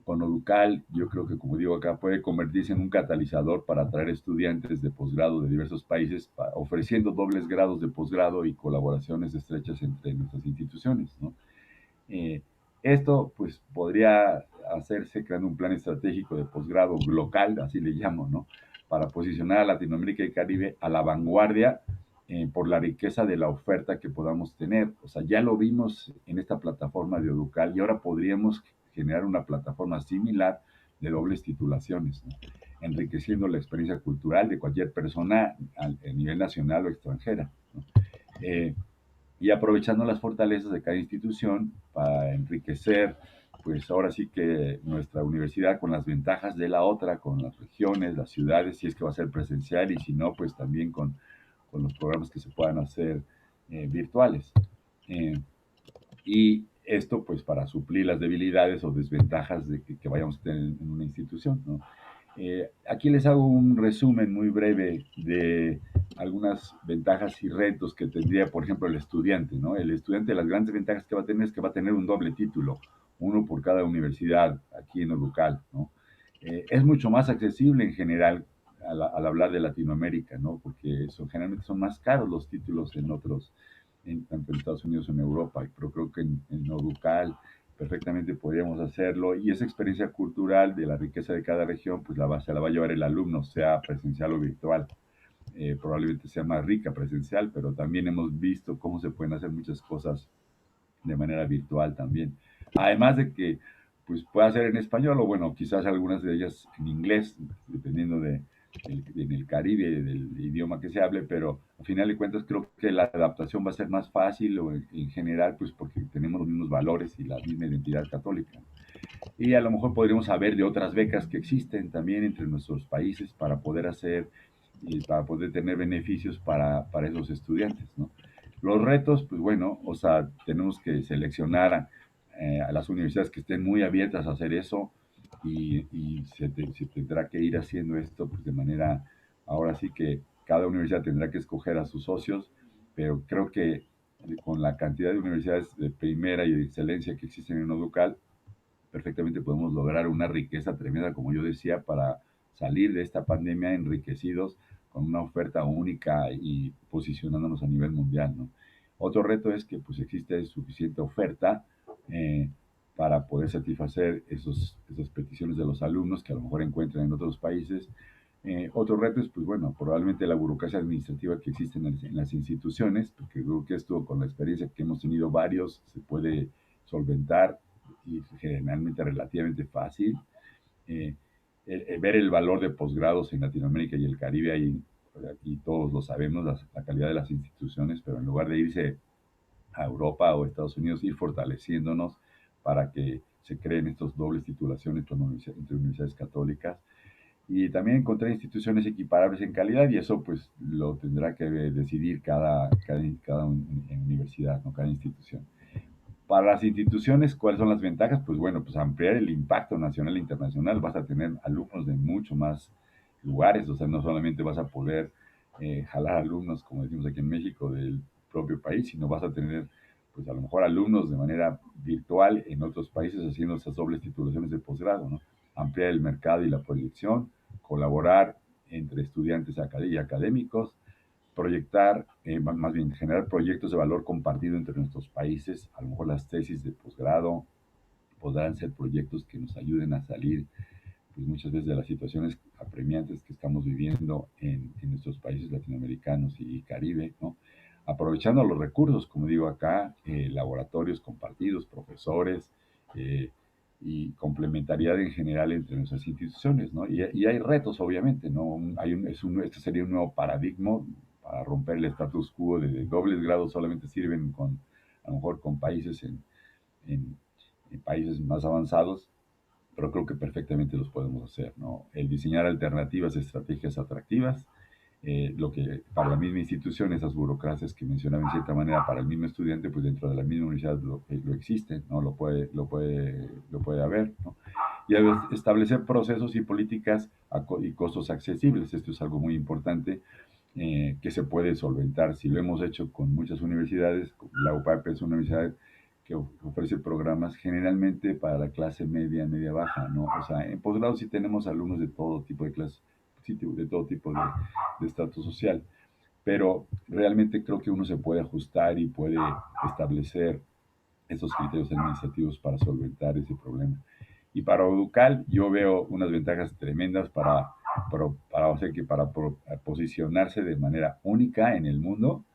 con Oducal, yo creo que, como digo acá, puede convertirse en un catalizador para atraer estudiantes de posgrado de diversos países, ofreciendo dobles grados de posgrado y colaboraciones estrechas entre nuestras instituciones, ¿no? Eh, Esto, pues, podría hacerse creando un plan estratégico de posgrado local, así le llamo, ¿no? Para posicionar a Latinoamérica y el Caribe a la vanguardia por la riqueza de la oferta que podamos tener. O sea, ya lo vimos en esta plataforma de Oducal y ahora podríamos generar una plataforma similar de dobles titulaciones, ¿no? Enriqueciendo la experiencia cultural de cualquier persona a nivel nacional o extranjera, ¿no? Y aprovechando las fortalezas de cada institución para enriquecer, pues ahora sí que nuestra universidad con las ventajas de la otra, con las regiones, las ciudades, si es que va a ser presencial y si no, pues también con los programas que se puedan hacer virtuales. Y esto pues para suplir las debilidades o desventajas de que vayamos a tener en una institución, ¿no? Aquí les hago un resumen muy breve de algunas ventajas y retos que tendría, por ejemplo, el estudiante, ¿no? El estudiante, las grandes ventajas que va a tener es que va a tener un doble título, uno por cada universidad aquí en el local, ¿no? Es mucho más accesible en general al hablar de Latinoamérica, ¿no? Porque generalmente son más caros los títulos en otros, tanto en Estados Unidos o en Europa, pero creo que en Educal perfectamente podríamos hacerlo, y esa experiencia cultural de la riqueza de cada región, pues se la va a llevar el alumno, sea presencial o virtual. Probablemente sea más rica presencial, pero también hemos visto cómo se pueden hacer muchas cosas de manera virtual también. Además de que pues puede ser en español o bueno, quizás algunas de ellas en inglés, dependiendo en el Caribe, del idioma que se hable, pero al final de cuentas creo que la adaptación va a ser más fácil o en general, pues porque tenemos los mismos valores y la misma identidad católica. Y a lo mejor podríamos saber de otras becas que existen también entre nuestros países para poder hacer y para poder tener beneficios para esos estudiantes, ¿no? Los retos, pues bueno, o sea, tenemos que seleccionar a las universidades que estén muy abiertas a hacer eso y se tendrá que ir haciendo esto pues de manera, ahora sí que cada universidad tendrá que escoger a sus socios, pero creo que con la cantidad de universidades de primera y de excelencia que existen en Educal, perfectamente podemos lograr una riqueza tremenda, como yo decía, para salir de esta pandemia enriquecidos con una oferta única y posicionándonos a nivel mundial, ¿no? Otro reto es que pues existe suficiente oferta para poder satisfacer esas peticiones de los alumnos que a lo mejor encuentran en otros países. Otro reto es, pues bueno, probablemente la burocracia administrativa que existe en las instituciones, porque creo que esto con la experiencia que hemos tenido varios se puede solventar y generalmente relativamente fácil. Eh, ver el valor de posgrados en Latinoamérica y el Caribe, ahí, aquí todos lo sabemos, la calidad de las instituciones, pero en lugar de irse a Europa o Estados Unidos, ir fortaleciéndonos para que se creen estos dobles titulaciones entre universidades católicas y también encontrar instituciones equiparables en calidad y eso pues lo tendrá que decidir cada universidad, ¿no? Cada institución. Para las instituciones, ¿cuáles son las ventajas? Pues bueno, pues ampliar el impacto nacional e internacional. Vas a tener alumnos de mucho más lugares, o sea, no solamente vas a poder jalar alumnos, como decimos aquí en México, del propio país, sino vas a tener, pues a lo mejor alumnos de manera virtual en otros países haciendo esas dobles titulaciones de posgrado, ¿no? Ampliar el mercado y la proyección, colaborar entre estudiantes y académicos, proyectar, más bien generar proyectos de valor compartido entre nuestros países. A lo mejor las tesis de posgrado podrán ser proyectos que nos ayuden a salir pues, muchas veces de las situaciones apremiantes que estamos viviendo en nuestros países latinoamericanos y Caribe, ¿no? Aprovechando los recursos, como digo acá, laboratorios compartidos, profesores, y complementariedad en general entre nuestras instituciones, ¿no? Y hay retos, obviamente, ¿no? Este sería un nuevo paradigma para romper el status quo de dobles grados solamente sirven a lo mejor con países en, en países más avanzados, pero creo que perfectamente los podemos hacer, ¿no? El diseñar alternativas, estrategias atractivas, lo que para la misma institución, esas burocracias que mencionaba en cierta manera para el mismo estudiante, pues dentro de la misma universidad lo existe, ¿no? Lo puede haber, ¿no? Y establecer procesos y políticas y costos accesibles. Esto es algo muy importante que se puede solventar. Si lo hemos hecho con muchas universidades, la UPAP es una universidad que ofrece programas generalmente para la clase media, media baja, ¿no? O sea, en posgrado sí tenemos alumnos de todo tipo de clases, sí, de todo tipo de estatus social, pero realmente creo que uno se puede ajustar y puede establecer esos criterios administrativos para solventar ese problema. Y para Educal yo veo unas ventajas tremendas para posicionarse de manera única en el mundo,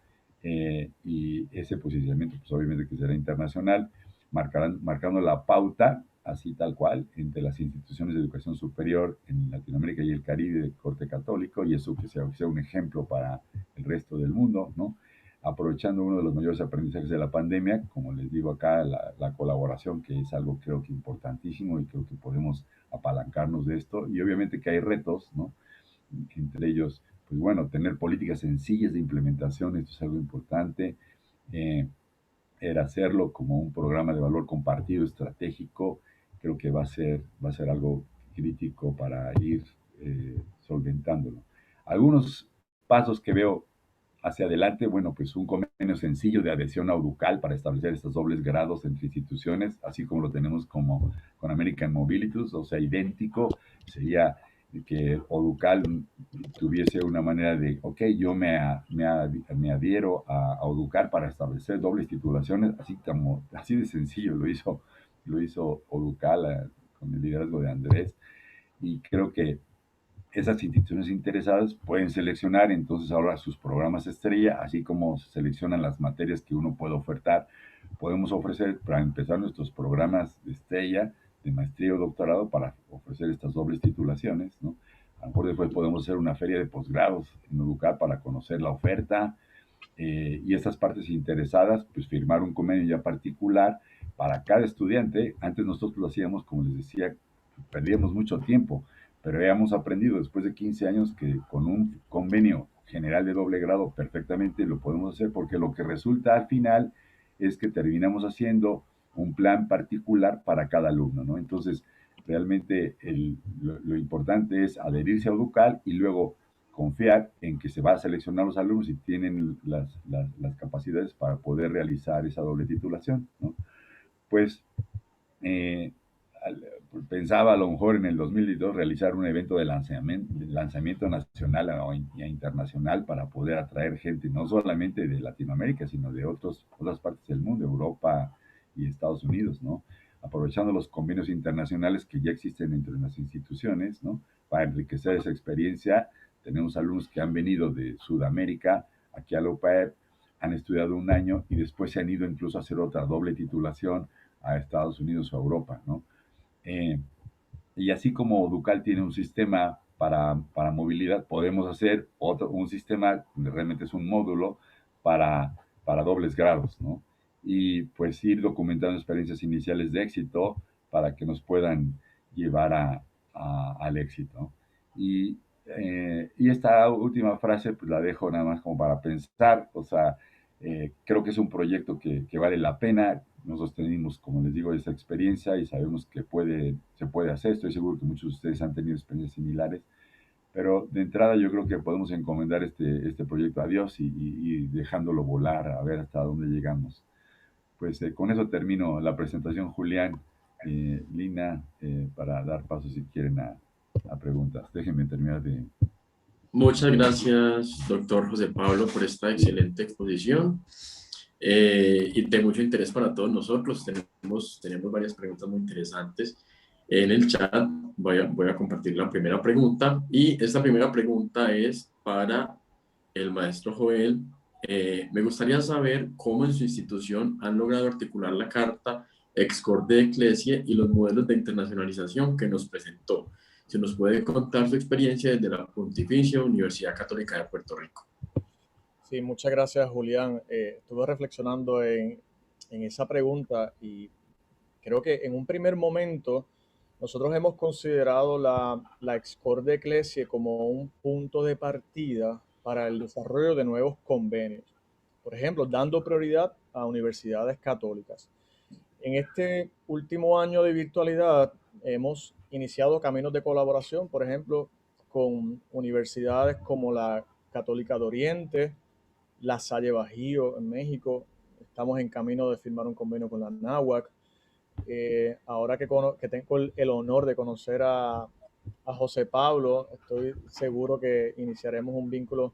y ese posicionamiento pues obviamente que será internacional, marcando la pauta así tal cual, entre las instituciones de educación superior en Latinoamérica y el Caribe de corte católico, y eso que sea un ejemplo para el resto del mundo, ¿no? Aprovechando uno de los mayores aprendizajes de la pandemia, como les digo acá, la colaboración, que es algo creo que importantísimo y creo que podemos apalancarnos de esto, y obviamente que hay retos, ¿no? Entre ellos, pues bueno, tener políticas sencillas de implementación, esto es algo importante. Eh, era hacerlo como un programa de valor compartido estratégico, creo que va a ser algo crítico para ir solventándolo. Algunos pasos que veo hacia adelante, bueno, pues un convenio sencillo de adhesión a UDUCAL para establecer estos dobles grados entre instituciones, así como lo tenemos como con American Mobility, o sea, idéntico, sería que ODUCAL tuviese una manera de, ok, yo me adhiero a ODUCAL para establecer dobles titulaciones, así de sencillo lo hizo ODUCAL con el liderazgo de Andrés, y creo que esas instituciones interesadas pueden seleccionar entonces ahora sus programas estrella, así como se seleccionan las materias que uno puede ofertar. Podemos ofrecer, para empezar, nuestros programas de estrella, de maestría o doctorado, para ofrecer estas dobles titulaciones, ¿no? A lo mejor después podemos hacer una feria de posgrados en Educar para conocer la oferta, y estas partes interesadas, pues firmar un convenio ya particular para cada estudiante. Antes nosotros lo hacíamos, como les decía, perdíamos mucho tiempo, pero ya hemos aprendido después de 15 años que con un convenio general de doble grado perfectamente lo podemos hacer, porque lo que resulta al final es que terminamos haciendo un plan particular para cada alumno, ¿no? Entonces, realmente lo importante es adherirse a UDUCAL y luego confiar en que se va a seleccionar los alumnos y tienen las capacidades para poder realizar esa doble titulación, ¿no? Pues eh, pensaba a lo mejor en el 2022 realizar un evento de lanzamiento nacional o internacional para poder atraer gente, no solamente de Latinoamérica, sino de otras partes del mundo, Europa y Estados Unidos, ¿no? Aprovechando los convenios internacionales que ya existen entre las instituciones, ¿no? Para enriquecer esa experiencia. Tenemos alumnos que han venido de Sudamérica aquí a la UPAEP, han estudiado un año y después se han ido incluso a hacer otra doble titulación a Estados Unidos o a Europa, ¿no? Eh, y así como Ducal tiene un sistema para movilidad, podemos hacer un sistema donde realmente es un módulo para dobles grados, ¿no? Y pues ir documentando experiencias iniciales de éxito para que nos puedan llevar al éxito. Y esta última frase pues la dejo nada más como para pensar, o sea, creo que es un proyecto que vale la pena. Nosotros tenemos, como les digo, esa experiencia y sabemos que se puede hacer. Estoy seguro que muchos de ustedes han tenido experiencias similares, pero de entrada yo creo que podemos encomendar este proyecto a Dios y dejándolo volar a ver hasta dónde llegamos. Pues con eso termino la presentación, Julián, Lina, para dar paso si quieren a preguntas. Déjenme terminar de... Muchas gracias, doctor José Pablo, por esta excelente exposición y de mucho interés para todos nosotros. Tenemos varias preguntas muy interesantes en el chat. Voy a compartir la primera pregunta, y esta primera pregunta es para el maestro Joel. Me gustaría saber cómo en su institución han logrado articular la carta Ex Corde Ecclesiae y los modelos de internacionalización que nos presentó. Se nos puede contar su experiencia desde la Pontificia Universidad Católica de Puerto Rico. Sí, muchas gracias, Julián. Estuve reflexionando en esa pregunta y creo que en un primer momento nosotros hemos considerado la Ex Corde Ecclesiae como un punto de partida para el desarrollo de nuevos convenios. Por ejemplo, dando prioridad a universidades católicas. En este último año de virtualidad hemos iniciado caminos de colaboración, por ejemplo, con universidades como la Católica de Oriente, la Salle Bajío en México. Estamos en camino de firmar un convenio con la NAWAC. Ahora que tengo el honor de conocer a José Pablo, estoy seguro que iniciaremos un vínculo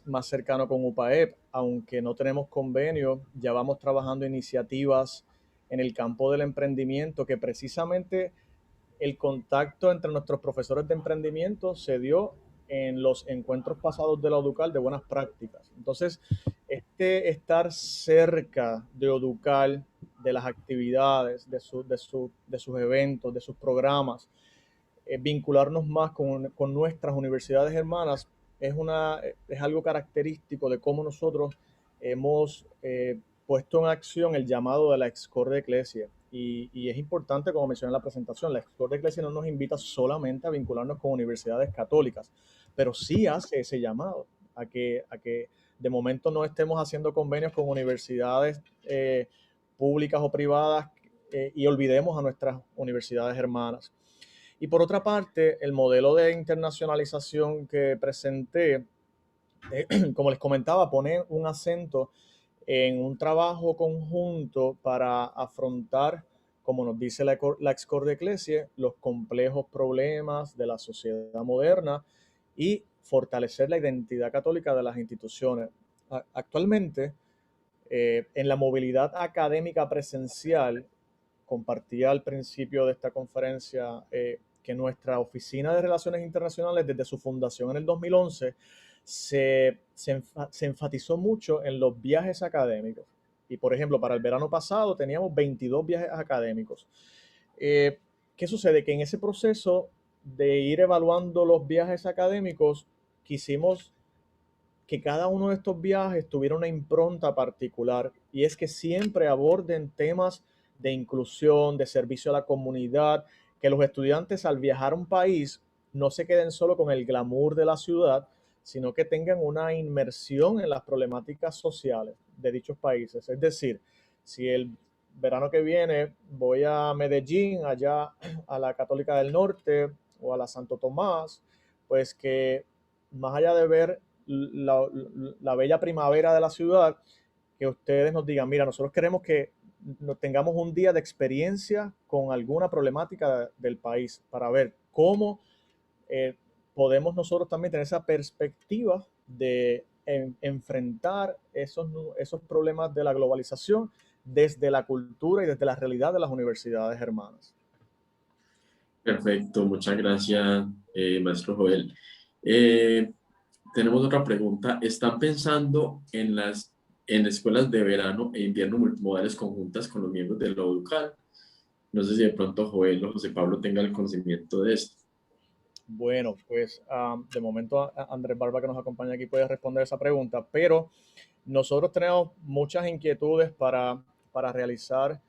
más cercano con UPAEP, aunque no tenemos convenio, ya vamos trabajando iniciativas en el campo del emprendimiento, que precisamente el contacto entre nuestros profesores de emprendimiento se dio en los encuentros pasados de la ODUCAL de buenas prácticas. Entonces, estar cerca de ODUCAL de las actividades, de sus eventos, de sus programas, vincularnos más con nuestras universidades hermanas es algo característico de cómo nosotros hemos puesto en acción el llamado de la Excorde Ecclesia. Y es importante, como mencioné en la presentación, la Excorde Ecclesia no nos invita solamente a vincularnos con universidades católicas, pero sí hace ese llamado a que de momento no estemos haciendo convenios con universidades públicas o privadas y olvidemos a nuestras universidades hermanas. Y por otra parte, el modelo de internacionalización que presenté, como les comentaba, pone un acento en un trabajo conjunto para afrontar, como nos dice la Excorde Ecclesia, los complejos problemas de la sociedad moderna y fortalecer la identidad católica de las instituciones. Actualmente, en la movilidad académica presencial, compartía al principio de esta conferencia que nuestra Oficina de Relaciones Internacionales, desde su fundación en el 2011, se enfatizó mucho en los viajes académicos. Y, por ejemplo, para el verano pasado teníamos 22 viajes académicos. ¿Qué sucede? Que en ese proceso de ir evaluando los viajes académicos, quisimos que cada uno de estos viajes tuviera una impronta particular, y es que siempre aborden temas de inclusión, de servicio a la comunidad, que los estudiantes al viajar a un país no se queden solo con el glamour de la ciudad, sino que tengan una inmersión en las problemáticas sociales de dichos países. Es decir, si el verano que viene voy a Medellín, allá a la Católica del Norte o a la Santo Tomás, pues que más allá de ver la bella primavera de la ciudad, que ustedes nos digan, mira, nosotros queremos que tengamos un día de experiencia con alguna problemática del país para ver cómo podemos nosotros también tener esa perspectiva de enfrentar esos problemas de la globalización desde la cultura y desde la realidad de las universidades hermanas. Perfecto, muchas gracias, maestro Joel. Tenemos otra pregunta. ¿Están pensando en escuelas de verano e invierno multimodales conjuntas con los miembros de la UDUCAL? No sé si de pronto Joel o José Pablo tengan el conocimiento de esto. Bueno, pues de momento Andrés Barba, que nos acompaña aquí, puede responder esa pregunta, pero nosotros tenemos muchas inquietudes para realizar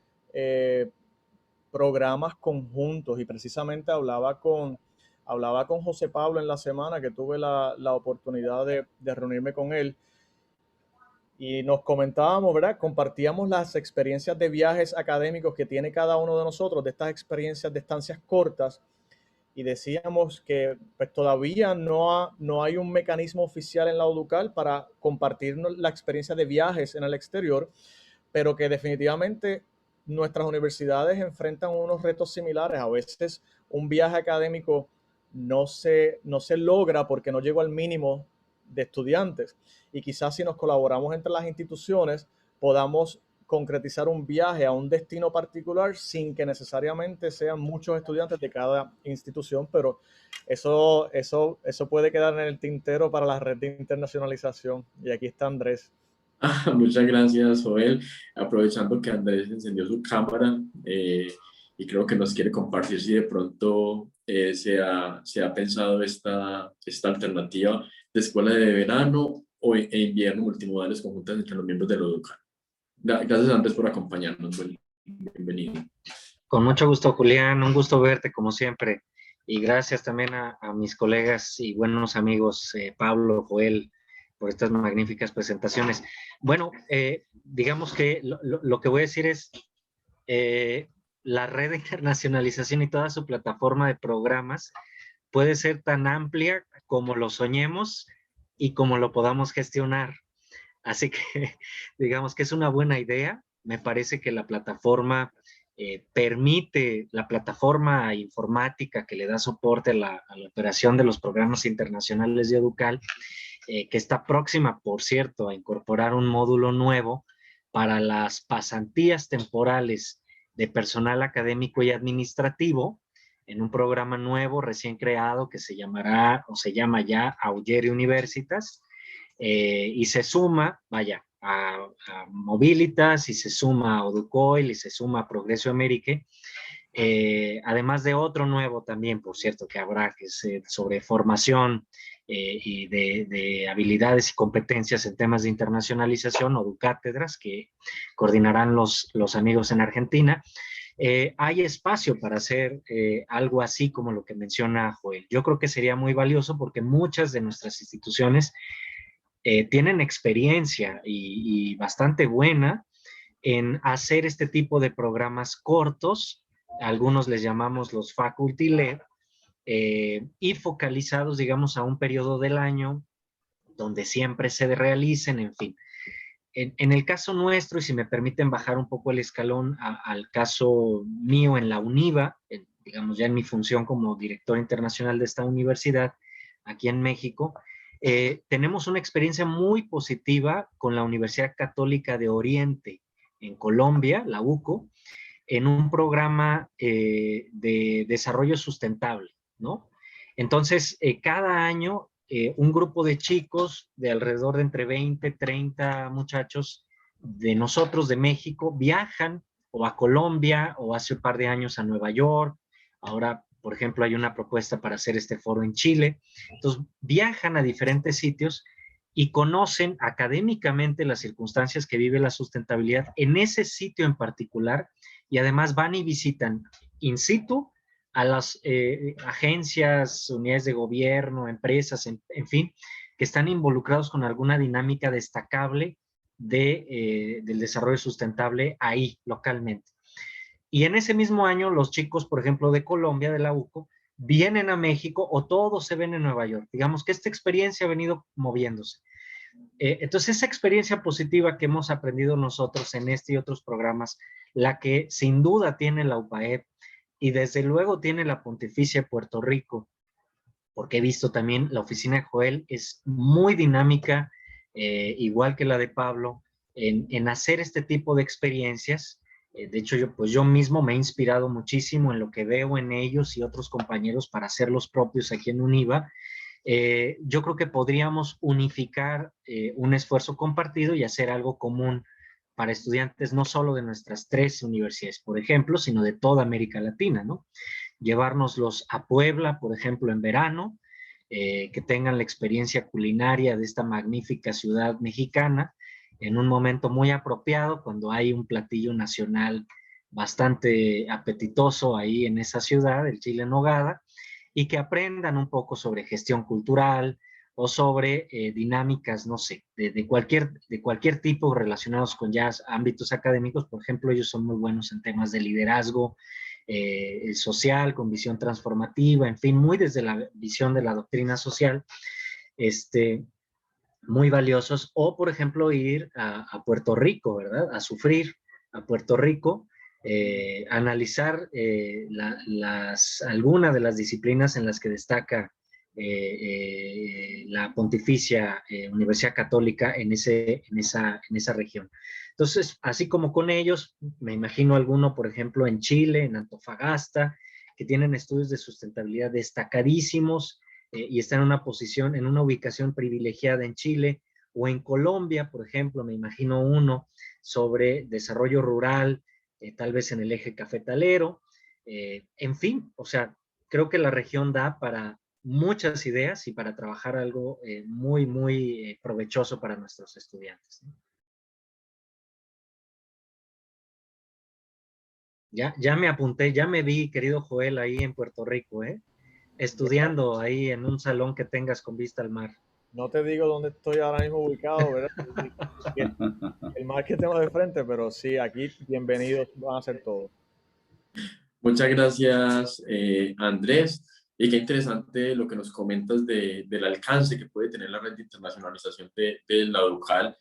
programas conjuntos, y precisamente hablaba con José Pablo en la semana que tuve la oportunidad de reunirme con él, y nos comentábamos, ¿verdad? Compartíamos las experiencias de viajes académicos que tiene cada uno de nosotros, de estas experiencias de estancias cortas, y decíamos que pues, todavía no hay un mecanismo oficial en la UDUCAL para compartir la experiencia de viajes en el exterior, pero que definitivamente nuestras universidades enfrentan unos retos similares. A veces un viaje académico no se logra porque no llegó al mínimo de estudiantes, y quizás si nos colaboramos entre las instituciones podamos concretizar un viaje a un destino particular sin que necesariamente sean muchos estudiantes de cada institución, pero eso puede quedar en el tintero para la red de internacionalización. Y aquí está Andrés. Muchas gracias, Joel. Aprovechando que Andrés encendió su cámara y creo que nos quiere compartir si de pronto se ha pensado esta alternativa de escuela de verano e invierno multimodales conjuntas entre los miembros de la UDUCAL. Gracias, Andrés, por acompañarnos. Bienvenido. Con mucho gusto, Julián. Un gusto verte, como siempre. Y gracias también a mis colegas y buenos amigos, Pablo, Joel, por estas magníficas presentaciones. Bueno, digamos que lo que voy a decir es la red de internacionalización y toda su plataforma de programas puede ser tan amplia como lo soñemos y como lo podamos gestionar. Así que digamos que es una buena idea. Me parece que la plataforma permite, la plataforma informática que le da soporte a la operación de los programas internacionales de UDUCAL, que está próxima, por cierto, a incorporar un módulo nuevo para las pasantías temporales de personal académico y administrativo, en un programa nuevo recién creado que se llamará, o se llama ya, Augere Universitas, y se suma, vaya, a Mobilitas y se suma a Oducoil y se suma a Progreso América. Además de otro nuevo también, por cierto, que habrá, que es sobre formación y de habilidades y competencias en temas de internacionalización, o Ducátedras, que coordinarán los amigos en Argentina. Hay espacio para hacer algo así como lo que menciona Joel. Yo creo que sería muy valioso porque muchas de nuestras instituciones tienen experiencia y bastante buena en hacer este tipo de programas cortos, algunos les llamamos los faculty led, y focalizados, digamos, a un periodo del año donde siempre se realicen, en fin. En el caso nuestro, y si me permiten bajar un poco el escalón al caso mío en la UNIVA, digamos ya en mi función como director internacional de esta universidad, aquí en México, tenemos una experiencia muy positiva con la Universidad Católica de Oriente en Colombia, la UCO, en un programa de desarrollo sustentable, ¿no? Entonces, cada año un grupo de chicos de alrededor de entre 20, 30 muchachos de nosotros, de México, viajan o a Colombia o hace un par de años a Nueva York. Ahora, por ejemplo, hay una propuesta para hacer este foro en Chile. Entonces, viajan a diferentes sitios y conocen académicamente las circunstancias que vive la sustentabilidad en ese sitio en particular, y además van y visitan in situ a las agencias, unidades de gobierno, empresas, en fin, que están involucrados con alguna dinámica destacable del desarrollo sustentable ahí, localmente. Y en ese mismo año, los chicos, por ejemplo, de Colombia, de la UCO, vienen a México o todos se ven en Nueva York. Digamos que esta experiencia ha venido moviéndose. Entonces, esa experiencia positiva que hemos aprendido nosotros en este y otros programas, la que sin duda tiene la UPAEP y desde luego tiene la Pontificia de Puerto Rico, porque he visto también la oficina de Joel, es muy dinámica, igual que la de Pablo, en hacer este tipo de experiencias. De hecho, yo mismo me he inspirado muchísimo en lo que veo en ellos y otros compañeros para hacer los propios aquí en UNIVA. Yo creo que podríamos unificar un esfuerzo compartido y hacer algo común para estudiantes no solo de nuestras 3 universidades, por ejemplo, sino de toda América Latina, ¿no? Llevárnoslos a Puebla, por ejemplo, en verano, que tengan la experiencia culinaria de esta magnífica ciudad mexicana en un momento muy apropiado, cuando hay un platillo nacional bastante apetitoso ahí en esa ciudad, el chile en nogada, y que aprendan un poco sobre gestión cultural o sobre dinámicas, no sé, de cualquier tipo relacionados con ya ámbitos académicos. Por ejemplo, ellos son muy buenos en temas de liderazgo social, con visión transformativa, en fin, muy desde la visión de la doctrina social, muy valiosos. O, por ejemplo, ir a Puerto Rico, ¿verdad? A sufrir a Puerto Rico, analizar algunas de las disciplinas en las que destaca la Pontificia Universidad Católica en esa región. Entonces, así como con ellos, me imagino alguno, por ejemplo, en Chile, en Antofagasta, que tienen estudios de sustentabilidad destacadísimos y están en una posición, en una ubicación privilegiada en Chile, o en Colombia, por ejemplo, me imagino uno sobre desarrollo rural, tal vez en el eje cafetalero, en fin, o sea, creo que la región da para muchas ideas y para trabajar algo muy, muy provechoso para nuestros estudiantes, ¿no? Ya me apunté, ya me vi, querido Joel, ahí en Puerto Rico, estudiando ahí en un salón que tengas con vista al mar. No te digo dónde estoy ahora mismo ubicado, ¿verdad? El mar que tengo de frente, pero sí, aquí bienvenidos van a ser todos. Muchas gracias, Andrés. Y qué interesante lo que nos comentas del alcance que puede tener la red de internacionalización de la UCAL,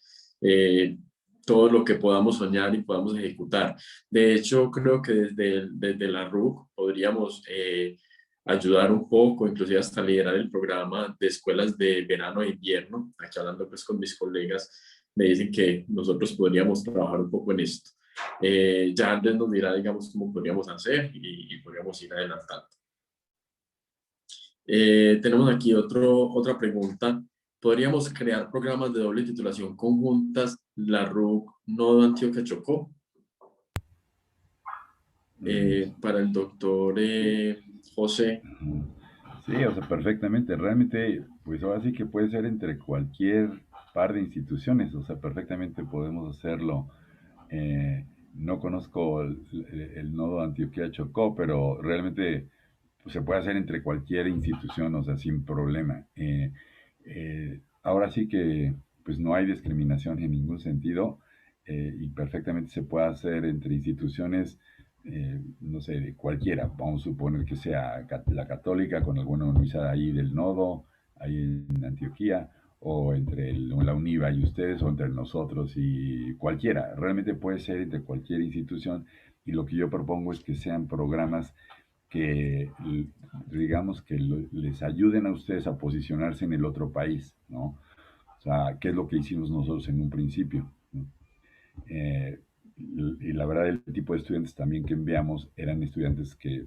todo lo que podamos soñar y podamos ejecutar. De hecho, creo que desde la RUC podríamos ayudar un poco, inclusive hasta liderar el programa de escuelas de verano e invierno. Aquí hablando pues con mis colegas, me dicen que nosotros podríamos trabajar un poco en esto. Ya Andrés nos dirá, digamos, cómo podríamos hacer y podríamos ir adelantando. Tenemos aquí otra pregunta ¿Podríamos crear programas de doble titulación conjuntas, la RUC Nodo Antioquia Chocó? Para el doctor José. Sí, o sea, perfectamente. Realmente, pues ahora sí que puede ser entre cualquier par de instituciones, o sea, perfectamente podemos hacerlo. No conozco el nodo Antioquia Chocó, pero realmente pues, se puede hacer entre cualquier institución, o sea, sin problema. Ahora sí que pues no hay discriminación en ningún sentido y perfectamente se puede hacer entre instituciones, no sé, de cualquiera. Vamos a suponer que sea la católica con alguna universidad ahí del nodo, ahí en Antioquía, o entre la UNIVA y ustedes, o entre nosotros y cualquiera. Realmente puede ser entre cualquier institución y lo que yo propongo es que sean programas que, digamos, que les ayuden a ustedes a posicionarse en el otro país, ¿no? O sea, ¿qué es lo que hicimos nosotros en un principio? ¿No? Y la verdad, el tipo de estudiantes también que enviamos eran estudiantes que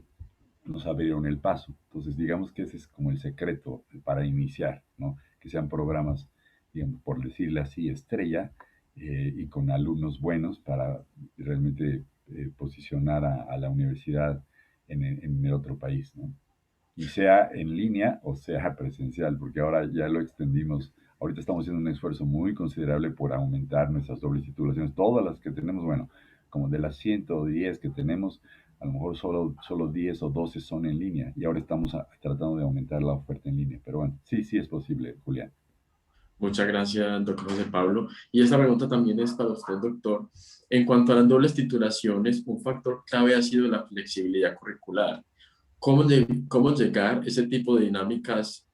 nos abrieron el paso. Entonces, digamos que ese es como el secreto para iniciar, ¿no? Que sean programas, digamos, por decirle así, estrella y con alumnos buenos para realmente posicionar a la universidad en el otro país, ¿no? Y sea en línea o sea presencial, porque ahora ya lo extendimos. Ahorita estamos haciendo un esfuerzo muy considerable por aumentar nuestras dobles titulaciones, todas las que tenemos, bueno, como de las 110 que tenemos, a lo mejor solo 10 o 12 son en línea, y ahora estamos tratando de aumentar la oferta en línea. Pero bueno, sí, sí es posible, Julián. Muchas gracias, doctor José Pablo. Y esta pregunta también es para usted, doctor. En cuanto a las dobles titulaciones, un factor clave ha sido la flexibilidad curricular. ¿Cómo llegar a ese tipo de dinámicas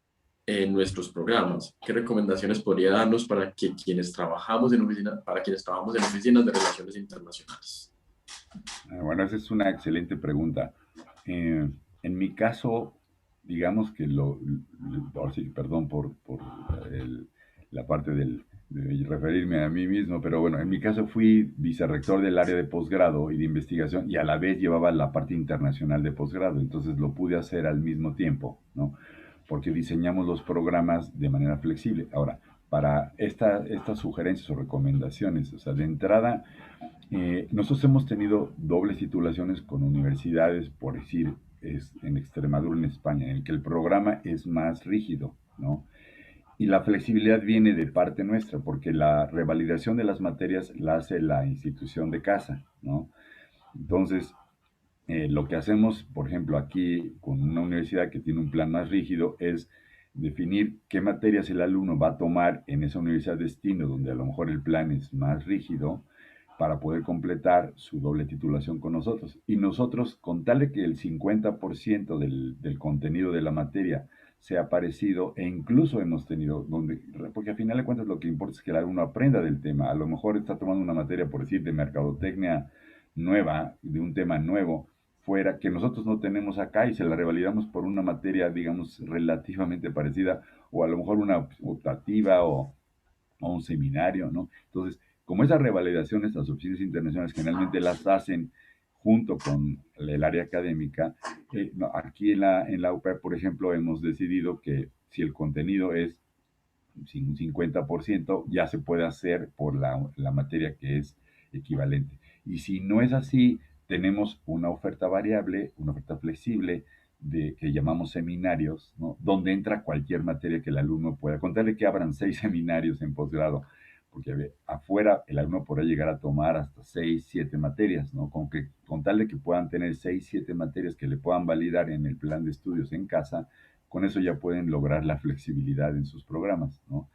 en nuestros programas? ¿Qué recomendaciones podría darnos para que quienes trabajamos en oficinas, para quienes trabajamos en oficinas de relaciones internacionales? Bueno, esa es una excelente pregunta. En mi caso, digamos que ahora sí, perdón por la parte de referirme a mí mismo, pero bueno, en mi caso fui vicerrector del área de posgrado y de investigación y a la vez llevaba la parte internacional de posgrado, entonces lo pude hacer al mismo tiempo, ¿no? Porque diseñamos los programas de manera flexible. Ahora, para estas sugerencias o recomendaciones, o sea, de entrada, nosotros hemos tenido dobles titulaciones con universidades, por decir, en Extremadura, en España, en el que el programa es más rígido, ¿no? Y la flexibilidad viene de parte nuestra, porque la revalidación de las materias la hace la institución de casa, ¿no? Entonces, lo que hacemos, por ejemplo, aquí con una universidad que tiene un plan más rígido, es definir qué materias el alumno va a tomar en esa universidad destino, donde a lo mejor el plan es más rígido, para poder completar su doble titulación con nosotros. Y nosotros, con tal de que el 50% del contenido de la materia sea parecido, e incluso hemos tenido, porque al final de cuentas lo que importa es que el alumno aprenda del tema. A lo mejor está tomando una materia, por decir, de mercadotecnia nueva, de un tema nuevo, fuera, que nosotros no tenemos acá y se la revalidamos por una materia, digamos, relativamente parecida, o a lo mejor una optativa o un seminario, ¿no? Entonces, como esas revalidaciones, las oficinas internacionales generalmente las hacen junto con el área académica, no, aquí en la UPR, por ejemplo, hemos decidido que si el contenido es un 50%, ya se puede hacer por la materia que es equivalente. Y si no es así, tenemos una oferta variable, una oferta flexible, que llamamos seminarios, ¿no? Donde entra cualquier materia que el alumno pueda. Contarle que abran 6 seminarios en posgrado, porque afuera el alumno podrá llegar a tomar hasta 6, 7 materias, ¿no? Con tal de que puedan tener 6, 7 materias que le puedan validar en el plan de estudios en casa, con eso ya pueden lograr la flexibilidad en sus programas, ¿no?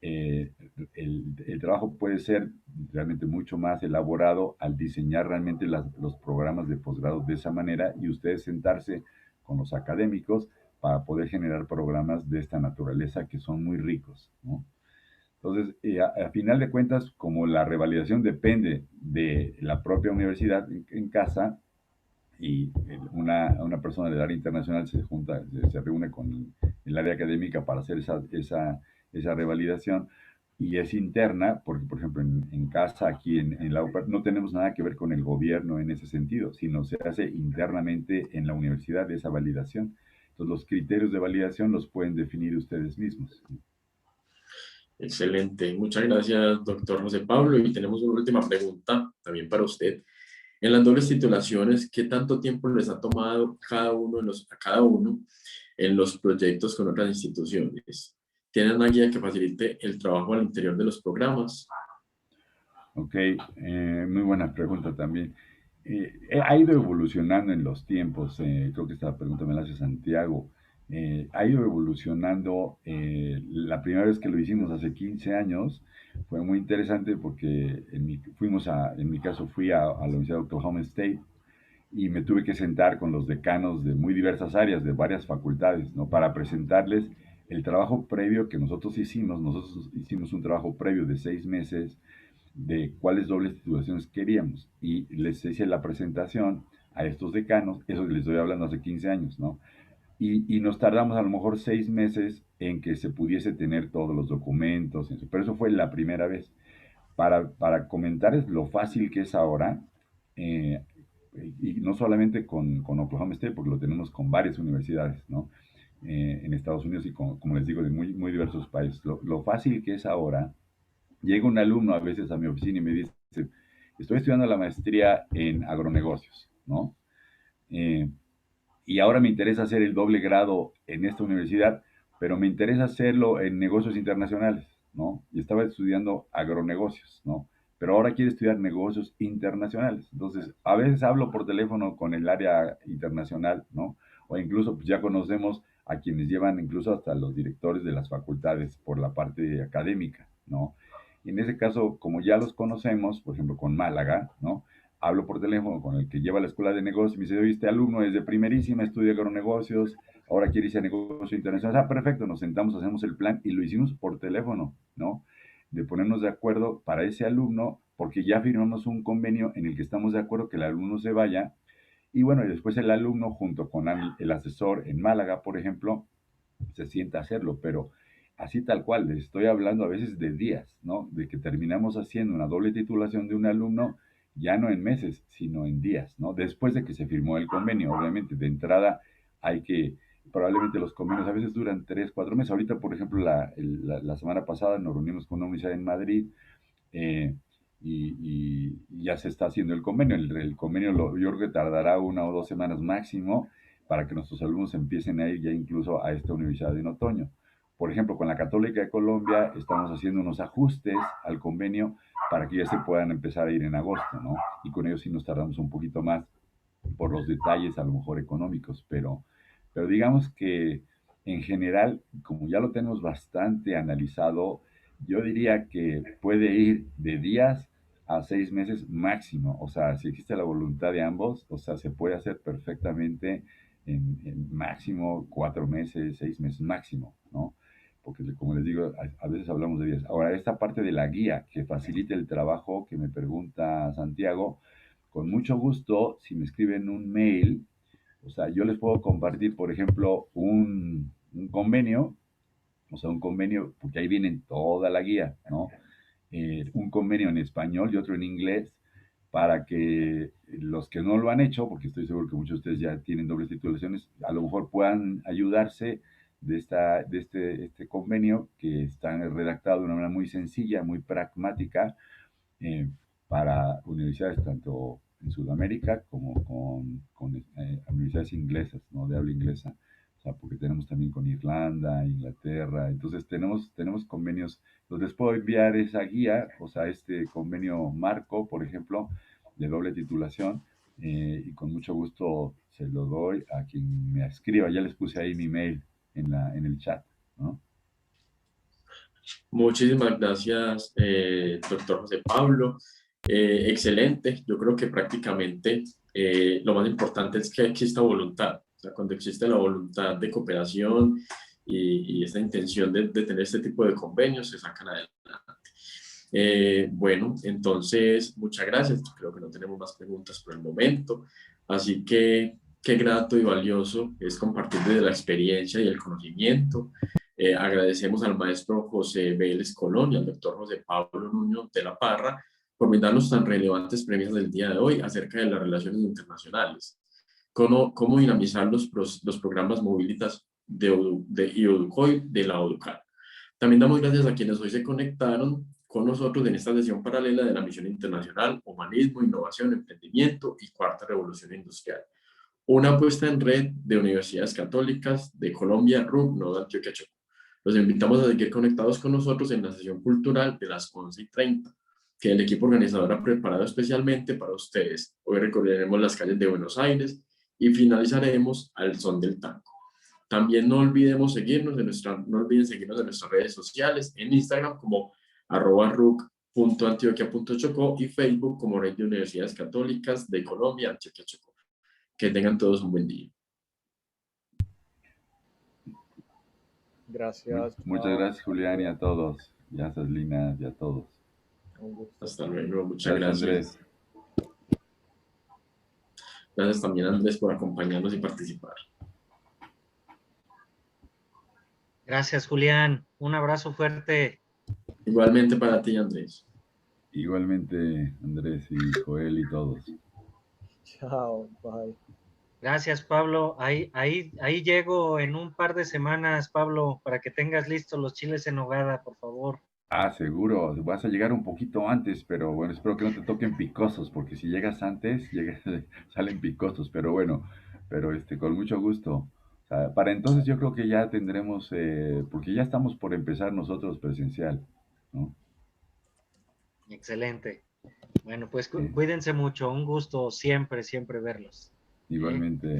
El trabajo puede ser realmente mucho más elaborado al diseñar realmente los programas de posgrado de esa manera y ustedes sentarse con los académicos para poder generar programas de esta naturaleza que son muy ricos, ¿no? Entonces, a final de cuentas, como la revalidación depende de la propia universidad en casa, y una persona del área internacional se reúne con el área académica para hacer esa revalidación y es interna, porque por ejemplo en casa, aquí en la UPR, no tenemos nada que ver con el gobierno en ese sentido, sino se hace internamente en la universidad esa validación. Entonces los criterios de validación los pueden definir ustedes mismos. Excelente. Muchas gracias, doctor José Pablo. Y tenemos una última pregunta también para usted. En las dobles titulaciones, ¿qué tanto tiempo les ha tomado a cada uno en los proyectos con otras instituciones? ¿Tienen una guía que facilite el trabajo al interior de los programas? Ok, muy buena pregunta también. Ha ido evolucionando en los tiempos, creo que esta pregunta me la hace Santiago. Ha ido evolucionando, la primera vez que lo hicimos hace 15 años fue muy interesante porque en mi caso fui a la Universidad de Oklahoma State y me tuve que sentar con los decanos de muy diversas áreas, de varias facultades, ¿no? Para presentarles el trabajo previo que nosotros hicimos. Nosotros hicimos un trabajo previo de 6 meses de cuáles dobles titulaciones queríamos y les hice la presentación a estos decanos, eso les estoy hablando hace 15 años, ¿no? Y nos tardamos a lo mejor 6 meses en que se pudiese tener todos los documentos, pero eso fue la primera vez. Para comentarles lo fácil que es ahora, eh, y no solamente con Oklahoma State, porque lo tenemos con varias universidades, ¿no? En Estados Unidos y como les digo, de muy, muy diversos países. Lo fácil que es ahora, llega un alumno a veces a mi oficina y me dice, estoy estudiando la maestría en agronegocios, ¿no? Eh, y ahora me interesa hacer el doble grado en esta universidad, pero me interesa hacerlo en negocios internacionales, ¿no? Y estaba estudiando agronegocios, ¿no? Pero ahora quiere estudiar negocios internacionales. Entonces, a veces hablo por teléfono con el área internacional, ¿no? O incluso pues, ya conocemos a quienes llevan incluso hasta los directores de las facultades por la parte académica, ¿no? Y en ese caso, como ya los conocemos, por ejemplo, con Málaga, ¿no? Hablo por teléfono con el que lleva la escuela de negocios y me dice, oye, este alumno es de primerísima, estudia agronegocios, ahora quiere irse a negocio internacional. Ah, perfecto, nos sentamos, hacemos el plan y lo hicimos por teléfono, ¿no? De ponernos de acuerdo para ese alumno, porque ya firmamos un convenio en el que estamos de acuerdo que el alumno se vaya. Y bueno, y después el alumno junto con el asesor en Málaga, por ejemplo, se sienta a hacerlo, pero así tal cual, les estoy hablando a veces de días, ¿no? De que terminamos haciendo una doble titulación de un alumno ya no en meses, sino en días, ¿no? Después de que se firmó el convenio, obviamente, de entrada hay que, probablemente los convenios a veces duran 3, 4 meses. Ahorita, por ejemplo, la semana pasada nos reunimos con una universidad en Madrid eh, y ya se está haciendo el convenio. El convenio yo creo que tardará 1 o 2 semanas máximo para que nuestros alumnos empiecen a ir ya incluso a esta universidad en otoño. Por ejemplo, con la Católica de Colombia estamos haciendo unos ajustes al convenio para que ya se puedan empezar a ir en agosto, ¿no? Y con ellos sí nos tardamos un poquito más por los detalles a lo mejor económicos, pero digamos que en general, como ya lo tenemos bastante analizado, yo diría que puede ir de días a 6 meses máximo. O sea, si existe la voluntad de ambos, o sea, se puede hacer perfectamente en máximo 4 meses, 6 meses máximo, ¿no? Porque como les digo, a veces hablamos de días. Ahora, esta parte de la guía que facilite el trabajo que me pregunta Santiago, con mucho gusto, si me escriben un mail, o sea, yo les puedo compartir, por ejemplo, un convenio, o sea, un convenio, porque ahí viene toda la guía, ¿no? Un convenio en español y otro en inglés, para que los que no lo han hecho, porque estoy seguro que muchos de ustedes ya tienen dobles titulaciones, a lo mejor puedan ayudarse de este convenio que está redactado de una manera muy sencilla, muy pragmática, eh, para universidades tanto en Sudamérica como con universidades inglesas, ¿no? De habla inglesa. O sea, porque tenemos también con Irlanda, Inglaterra, entonces tenemos convenios. Entonces les puedo enviar esa guía, o sea, este convenio marco, por ejemplo, de doble titulación, y con mucho gusto se lo doy a quien me escriba. Ya les puse ahí mi mail en el chat, ¿no? Muchísimas gracias, doctor José Pablo. Excelente. Yo creo que prácticamente lo más importante es que exista voluntad. O sea, cuando existe la voluntad de cooperación y esta intención de tener este tipo de convenios, se sacan adelante. Bueno, entonces, muchas gracias. Creo que no tenemos más preguntas por el momento. Así que qué grato y valioso es compartir desde la experiencia y el conocimiento. Agradecemos al maestro José Vélez Colón y al doctor José Pablo Nuño de la Parra por brindarnos tan relevantes premisas del día de hoy acerca de las relaciones internacionales. Cómo dinamizar los programas Mobilitas de IODUCOI de la ODUCAL. También damos gracias a quienes hoy se conectaron con nosotros en esta sesión paralela de la Misión Internacional Humanismo, Innovación, Emprendimiento y Cuarta Revolución Industrial. Una apuesta en red de universidades católicas de Colombia, RUC, Nodo, Antioquia, Chocó. Los invitamos a seguir conectados con nosotros en la sesión cultural de las 11:30, que el equipo organizador ha preparado especialmente para ustedes. Hoy recorreremos las calles de Buenos Aires y finalizaremos al son del tango. También no olviden seguirnos en nuestras redes sociales, en Instagram como @ruc.antioquia.chocó y Facebook como Red de Universidades Católicas de Colombia, Antioquia, Chocó. Que tengan todos un buen día. Gracias. Muchas gracias, Julián, y a todos. Gracias, Lina, y a todos. Un gusto. Hasta luego, muchas Gracias, gracias. Andrés. Gracias también, Andrés, por acompañarnos y participar. Gracias, Julián. Un abrazo fuerte. Igualmente para ti, Andrés. Igualmente, Andrés y Joel y todos. Chao, bye. Gracias, Pablo. Ahí llego en un par de semanas, Pablo, para que tengas listos los chiles en nogada, por favor. Ah, seguro, vas a llegar un poquito antes, pero bueno, espero que no te toquen picosos, porque si llegas antes, salen picosos, pero bueno, pero con mucho gusto. O sea, para entonces yo creo que ya tendremos, porque ya estamos por empezar nosotros presencial, ¿no? Excelente. Bueno, pues Sí. cuídense mucho. Un gusto siempre, siempre verlos. Igualmente.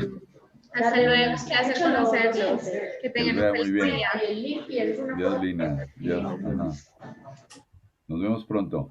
Hasta luego, qué hacer conocerlos. Que Que les tengan vaya un muy feliz bien. día. Dios, Lina. Dios. Ajá. Nos vemos pronto.